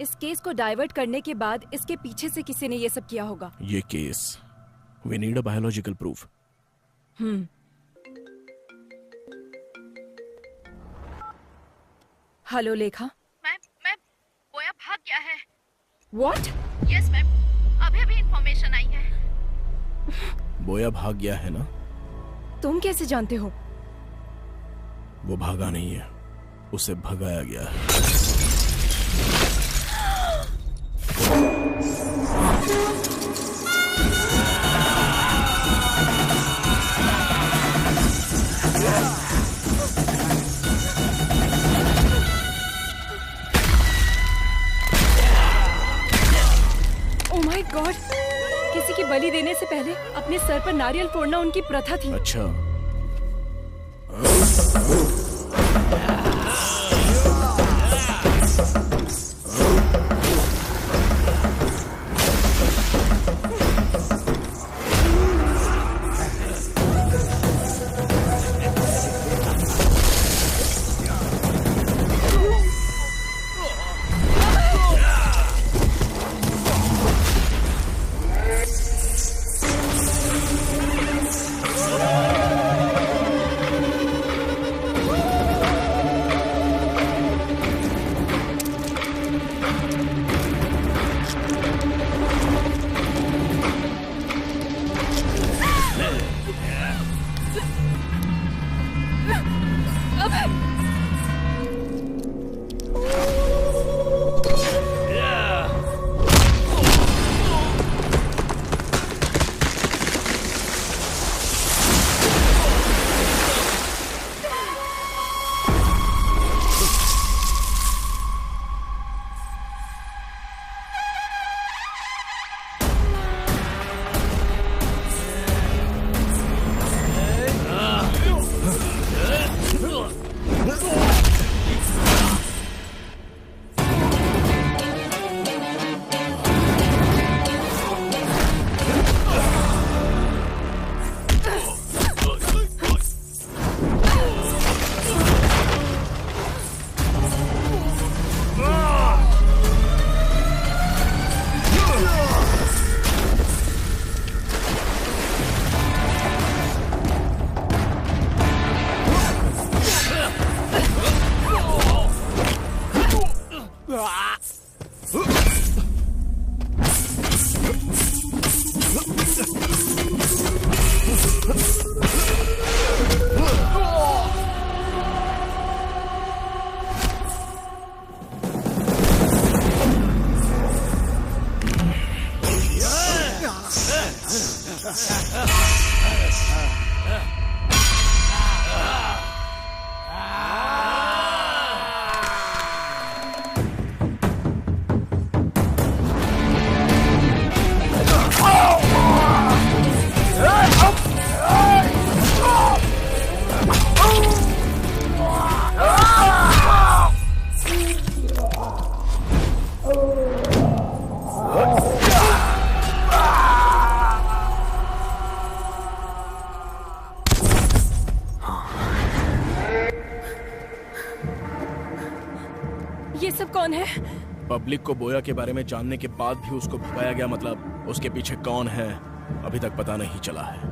इस केस को डाइवर्ट करने के बाद इसके पीछे से किसी ने ये सब किया होगा। ये case, we need a biological proof. Hello Lekha. मैं बोया भाग गया What? यस मैम, अभी इंफॉर्मेशन आई है। बोया भाग गया है ना? तुम कैसे जानते हो? वो भागा नहीं है, उसे भगाया गया है। Oh my God! किसी की बलि देने से पहले अपने सर पर नारियल फोड़ना उनकी प्रथा थी। अच्छा। ये सब कौन है? पब्लिक को बोया के बारे में जानने के बाद भी उसको भगाया गया, मतलब उसके पीछे कौन है अभी तक पता नहीं चला है।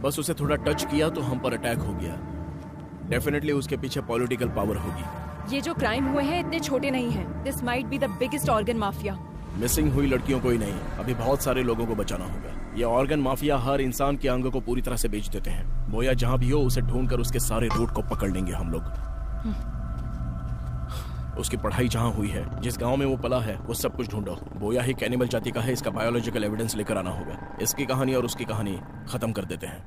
बस उसे थोड़ा टच किया तो हम पर अटैक हो गया। डेफिनेटली उसके पीछे पॉलिटिकल पावर होगी। ये जो क्राइम हुए हैं इतने छोटे नहीं हैं। This might be the biggest organ mafia. Missing हुई लड़कियों को ही नहीं, अभी बहुत सारे लोगों को बचाना होगा। ये ऑर्गन माफिया हर इंसान के अंगों को पूरी तरह से बेच देते हैं। बोया जहाँ भी हो उसे ढूंढकर उसके सारे रूट को पकड़ लेंगे हम लोग। उसकी पढ़ाई जहाँ हुई है, जिस गांव में वो पला है, वो सब कुछ ढूंढो। बोया ही कैनिबल जाति का है, इसका बायोलॉजिकल एविडेंस लेकर आना होगा। इसकी कहानी और उसकी कहानी खत्म कर देते हैं।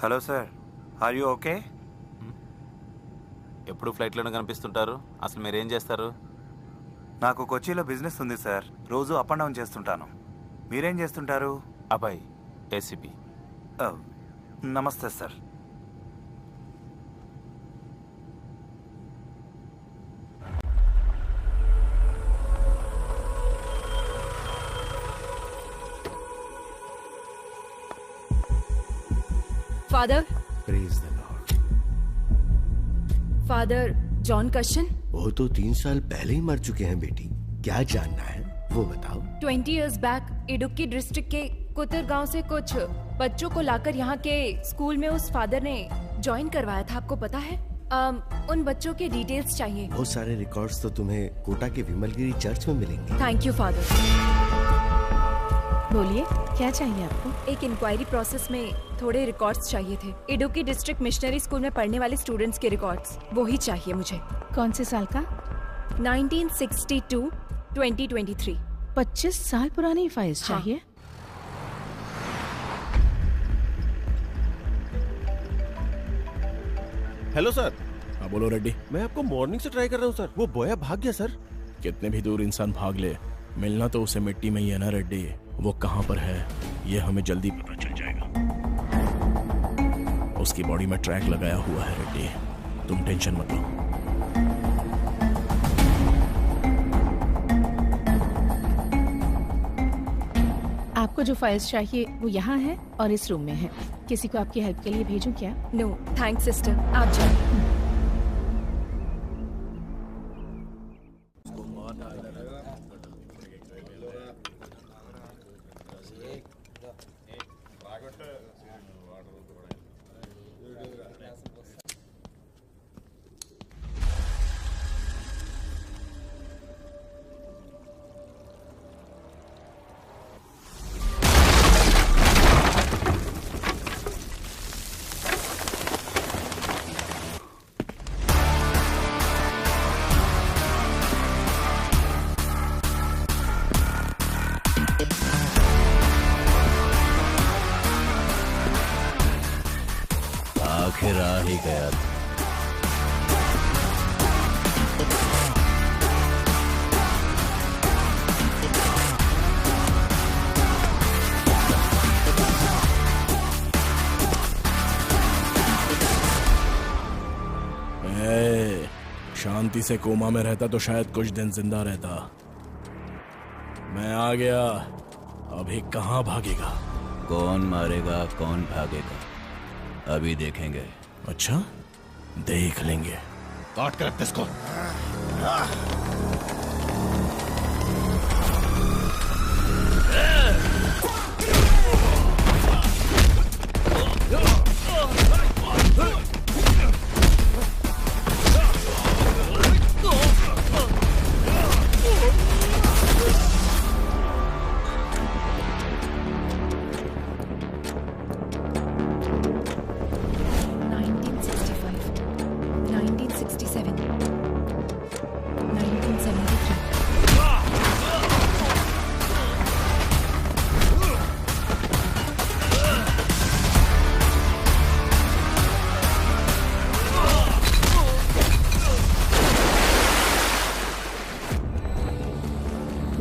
Hello sir, are you okay? ఎప్పుడు ఫ్లైట్లోనే కనిపిస్తుంటారు, అసలు మీరేం చేస్తారు? నాకు కొచ్చిలో బిజినెస్ ఉంది సార్, రోజు అప్ అండ్ డౌన్ చేస్తుంటాను. మీరేం చేస్తుంటారు? అబ్బాయి ఏసీపీ. నమస్తే sir. Father, praise the lord. Father John कशन? वो तो 3 साल पहले ही मर चुके हैं बेटी। क्या जानना है वो बताओ। 20 years बैक इडुक्की डिस्ट्रिक्ट के कुतर गांव से कुछ बच्चों को लाकर यहाँ के स्कूल में उस फादर ने ज्वाइन करवाया था, आपको पता है? उन बच्चों के डिटेल्स चाहिए। बहुत सारे रिकॉर्ड्स तो तुम्हें कोटा के विमलगिरी चर्च में मिलेंगे। Thank you father. बोलिए, क्या चाहिए आपको? एक इंक्वायरी प्रोसेस में थोड़े रिकॉर्ड्स चाहिए थे। इडुक्की डिस्ट्रिक्ट मिशनरी स्कूल में पढ़ने वाले स्टूडेंट्स के रिकॉर्ड्स, वो ही चाहिए मुझे। कौन से साल का? 1962 2023। 25 साल पुरानी फाइल्स चाहिए। Hello sir. हाँ बोलो रेड्डी। मैं आपको मॉर्निंग से ट्राई कर रहा हूँ सर, वो बोया भाग गया सर। कितने भी दूर इंसान भाग ले, मिलना तो उसे मिट्टी में ही है ना रेड्डी। वो कहाँ पर है ये हमें जल्दी पता चल जाएगा। उसकी बॉडी में ट्रैक लगाया हुआ है रेड्डी, तुम टेंशन मत लो। आपको जो फाइल्स चाहिए वो यहाँ है और इस रूम में है। किसी को आपकी हेल्प के लिए भेजूं क्या? नो थैंक्स सिस्टर, आप जाओ। आखिर आ ही गया। शांति से कोमा में रहता तो शायद कुछ दिन जिंदा रहता। मैं आ गया, अभी कहाँ भागेगा? कौन मारेगा कौन भागेगा अभी देखेंगे। अच्छा, देख लेंगे। काट कर रख इसको।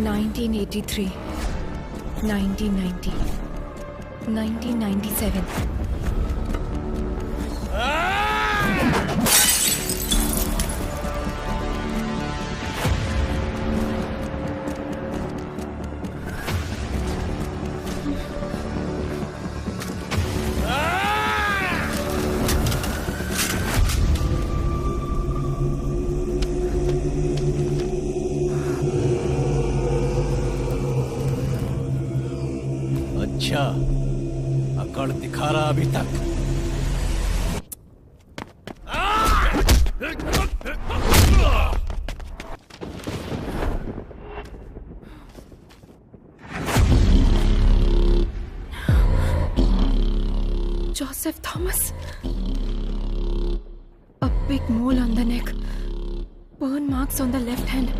(1983, 1990, 1997. अच्छा, अकड़ दिखा रहा अभी तक। Joseph Thomas. A big mole on the neck. Burn marks on the left hand.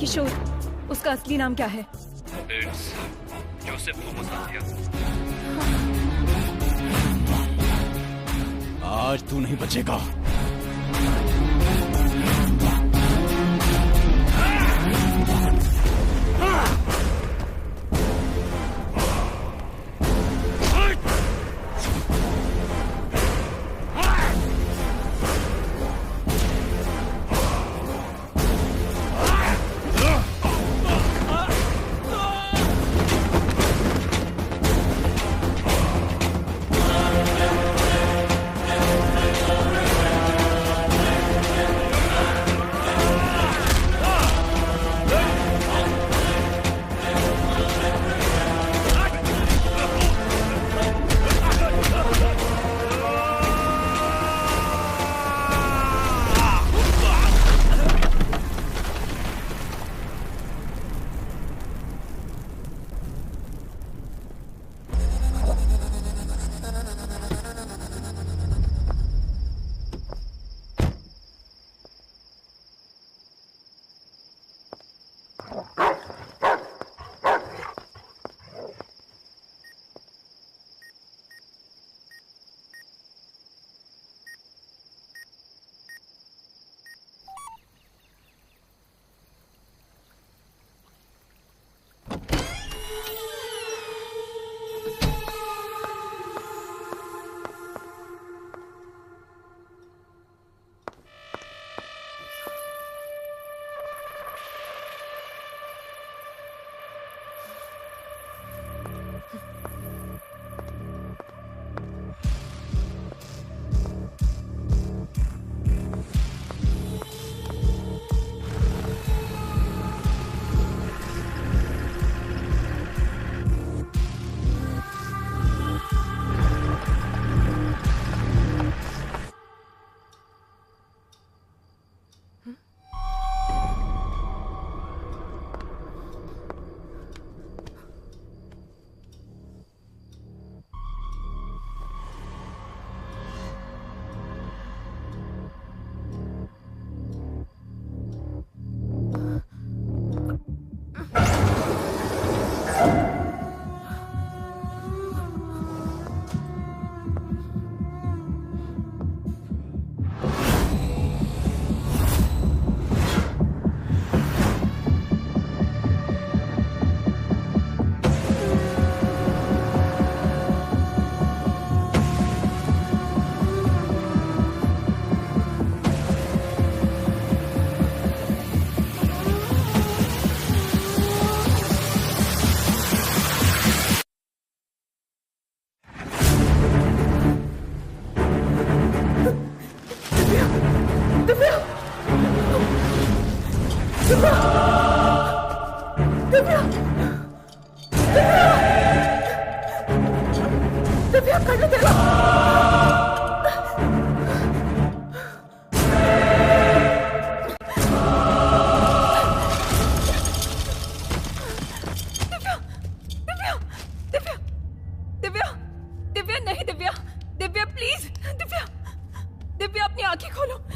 किशोर, उसका असली नाम क्या है? Joseph Thomas. आज तू नहीं बचेगा।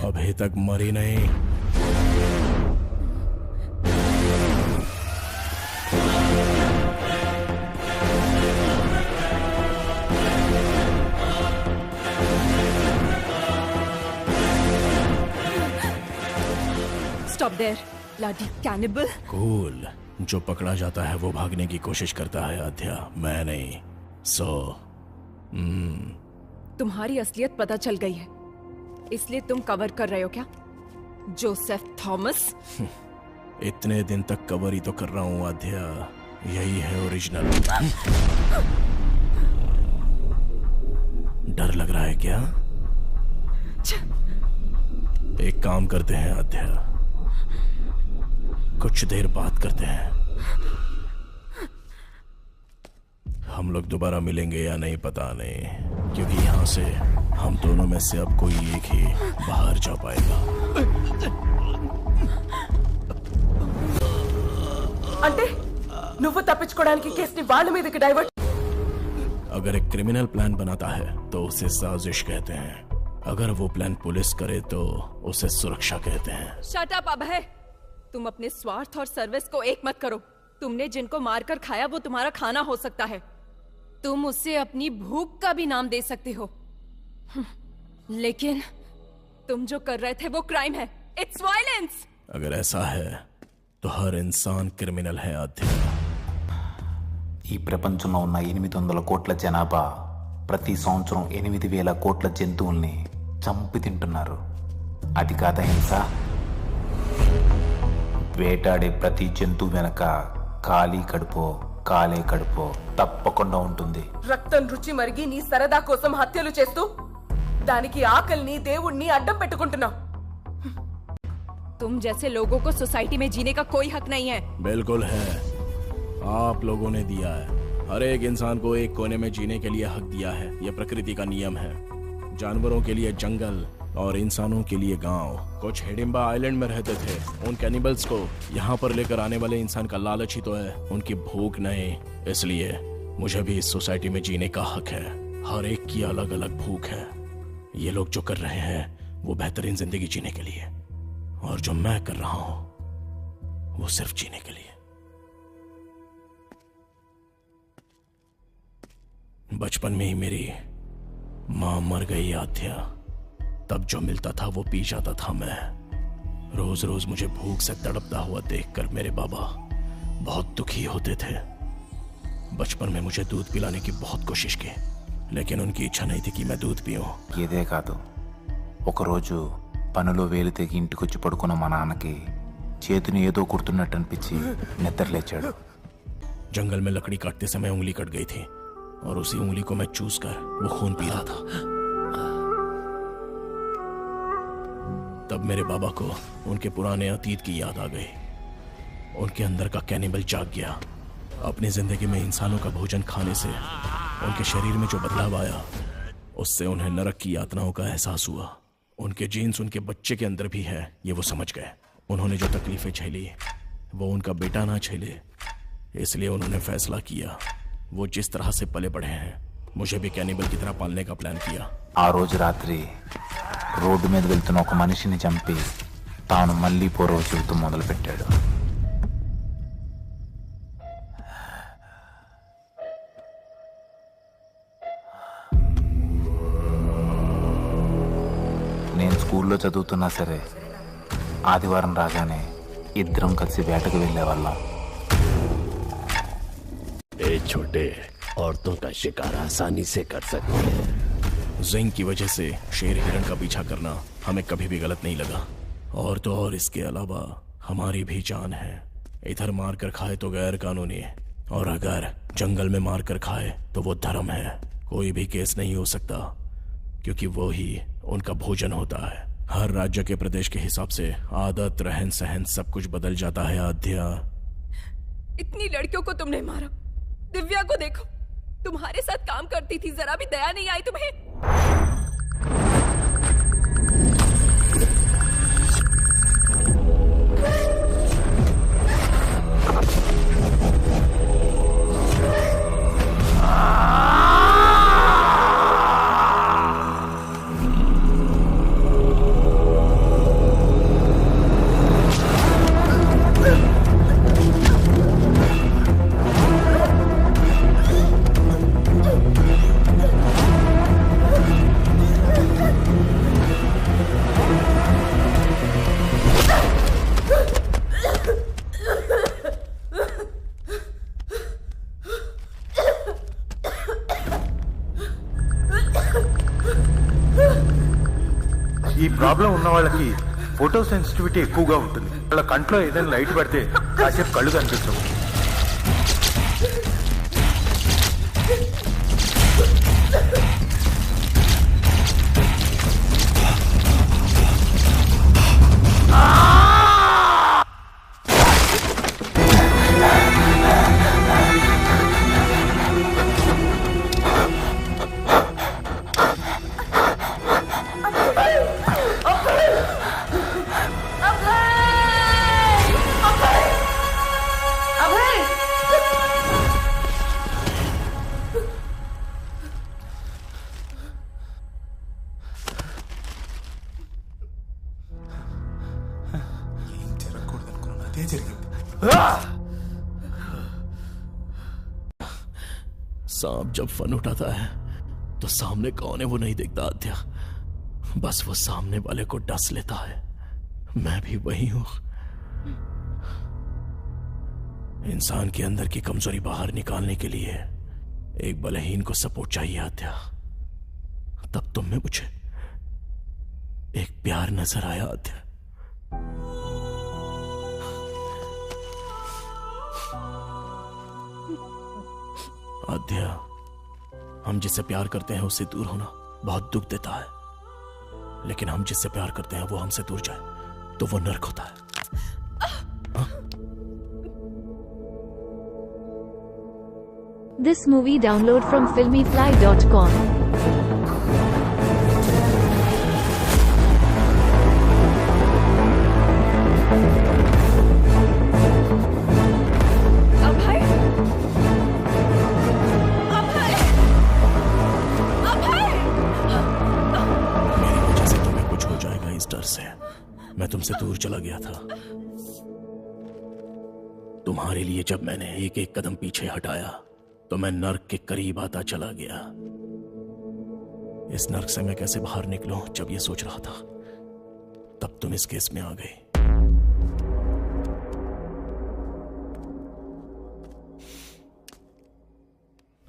अभी तक मरी नहीं। Stop there, bloody cannibal. Cool. जो पकड़ा जाता है वो भागने की कोशिश करता है आध्या, मैं नहीं। तुम्हारी असलियत पता चल गई है, इसलिए तुम कवर कर रहे हो क्या, जोसेफ थॉमस? इतने दिन तक कवर ही तो कर रहा हूँ आध्या, यही है ओरिजिनल। डर लग रहा है क्या? एक काम करते हैं आध्या, कुछ देर बात करते हैं। हम लोग दोबारा मिलेंगे या नहीं पता नहीं, क्योंकि यहाँ से हम दोनों में से अब कोई एक ही बाहर जा पाएगा। అంటే నువ్వు తప్పించుకోవడానికి కేసుని వాళ్ళ మీదకి డైవర్ట్। अगर एक क्रिमिनल प्लान बनाता है तो उसे साजिश कहते हैं, अगर वो प्लान पुलिस करे तो उसे सुरक्षा कहते हैं। शट अप अभय, तुम अपने स्वार्थ और सर्विस को एक मत करो। तुमने जिनको मारकर खाया वो तुम्हारा खाना हो सकता है, तुम उससे अपनी भूख का भी नाम दे सकते हो। लेकिन तुम जो कर रहे थे वो क्राइम है। It's violence. अगर ऐसा है तो हर इंसान क्रिमिनल है आध्या। ఈ ప్రపంచంలో ఉన్న 800 కోట్ల జనాభా ప్రతి సంవత్సరం 8000 కోట్ల జంతువుల్ని చంపి తింటున్నారు. అది కాదా హింస? వేటాడే ప్రతి జంతువు వెనక ఖాళీ కడుపో కాలే కడుపో తప్పకుండా ఉంటుంది. రక్తం రుచి మరిగి నీ సరదా కోసం హత్యలు చేస్తూ దానికి ఆకలిని దేవుణ్ణి అడ్డం పెట్టుకుంటున్నావు. तुम जैसे लोगों को सोसाइटी में जीने का कोई हक नहीं है। बिल्कुल है, आप लोगों ने दिया है। हर एक इंसान को एक कोने में जीने के लिए हक दिया है। यह प्रकृति का नियम है। जानवरों के लिए जंगल और इंसानों के लिए गांव। कुछ हिडिंबा आइलैंड में रहते थे। उन कैनिबल्स को यहाँ पर लेकर आने वाले इंसान का लालच ही तो है, उनकी भूख नहीं। इसलिए मुझे भी इस सोसाइटी में जीने का हक है। हर एक की अलग अलग भूख है। ये लोग जो कर रहे हैं वो बेहतरीन जिंदगी जीने के लिए, और जो मैं कर रहा हूं वो सिर्फ जीने के लिए। बचपन में ही मेरी मां मर गई आध्या। तब जो मिलता था वो पी जाता था मैं। रोज रोज मुझे भूख से तड़पता हुआ देखकर मेरे बाबा बहुत दुखी होते थे। बचपन में मुझे दूध पिलाने की बहुत कोशिश की, लेकिन उनकी इच्छा नहीं थी कि मैं दूध पीऊं। ఇదే కాదు, ఒకరోజు పనులో వేలు తెగి ఇంటికొచ్చి పడుకున్న మా నాన్నకి చేతిని ఏదో కుడుతున్నట్టు అనిపించి నిద్రలేచాడు. जंगल में लकड़ी काटते समय उंगली कट गई थी और उसी उंगली को मैं चूस कर वो खून पी रहा था। तब मेरे बाबा को उनके पुराने अतीत की याद आ गई। उनके अंदर का कैनिबल जाग गया। अपनी जिंदगी में इंसानों का भोजन खाने से उनके शरीर में जो बदलाव आया, उससे उन्हें नरक की यातनाओं का एहसास हुआ। उनके जीन्स उनके बच्चे के अंदर भी है, ये वो समझ गए। उन्होंने जो तकलीफें झेली वो उनका बेटा ना झेले, इसलिए उन्होंने फैसला किया वो जिस तरह से पले बढ़े हैं मुझे भी कैनिबल की तरह पालने का प्लान किया। ఆ రోజు రాత్రి రోడ్డు మీద వెళ్తున్న ఒక మనిషిని చంపి తాను మళ్ళీ పూర్వ జీవితం మొదలుపెట్టాడు. నేను స్కూల్లో చదువుతున్నా సరే ఆదివారం రాగానే ఇద్దరం కలిసి వేటకు వెళ్ళేవాళ్ళం. ए छोटे, औरतों का शिकार आसानी से कर सकते हैं। जिंग की वजह से शेर हिरण का पीछा करना हमें कभी भी गलत नहीं लगा। और तो और इसके अलावा हमारी भी जान है। इधर मार कर खाए तो गैर कानूनी, और अगर जंगल में मार कर खाए तो वो धर्म है। कोई भी केस नहीं हो सकता, क्योंकि वो ही उनका भोजन होता है। हर राज्य के प्रदेश के हिसाब से आदत, रहन सहन सब कुछ बदल जाता है आध्या। इतनी लड़कियों को तुमने मारा। दिव्या को देखो, तुम्हारे साथ काम करती थी, जरा भी दया नहीं आई तुम्हें? ఈ ప్రాబ్లం ఉన్న వాళ్ళకి ఫోటో సెన్సిటివిటీ ఎక్కువగా ఉంటుంది. వాళ్ళ కంట్లో ఏదైనా లైట్ పడితే కాసేపు కళ్ళు కనిపించవు. सांप जब फन उठाता है तो सामने कौन है वो नहीं दिखता आध्या। बस वो सामने वाले को डस लेता है। मैं भी वही हूं। इंसान के अंदर की कमजोरी बाहर निकालने के लिए एक बलहीन को सपोर्ट चाहिए आद्या। तब तुम में मुझे एक प्यार नजर आया आद्या। आद्या, हम जिससे प्यार करते हैं उससे दूर होना बहुत दुख देता है, लेकिन हम जिससे प्यार करते हैं वो हमसे दूर जाए तो वो नर्क होता है। This movie download from filmyfly.com. डर से मैं तुमसे दूर चला गया था। तुम्हारे लिए जब मैंने एक एक कदम पीछे हटाया तो मैं नर्क के करीब आता चला गया। इस नर्क से मैं कैसे बाहर निकलूं, जब ये सोच रहा था तब तुम इस केस में आ गई।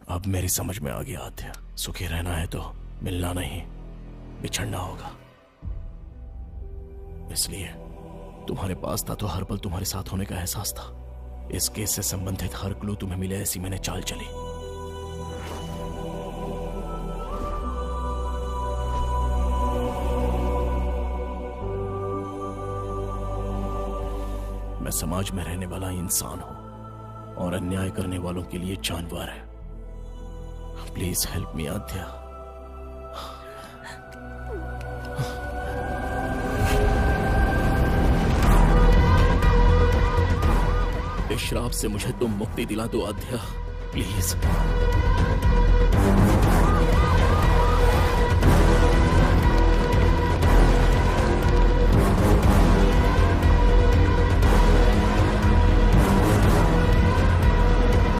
अब मेरी समझ में आ गया आद्या, सुखी रहना है तो मिलना नहीं बिछड़ना होगा। इसलिए तुम्हारे पास था तो हर पल तुम्हारे साथ होने का एहसास था। इस केस से संबंधित हर क्लू तुम्हें मिले, ऐसी मैंने चाल चली। मैं समाज में रहने वाला इंसान हूं और अन्याय करने वालों के लिए जानवर है। प्लीज हेल्प मी आद्या। इस श्राप से मुझे तुम मुक्ति दिला दो आद्या, प्लीज।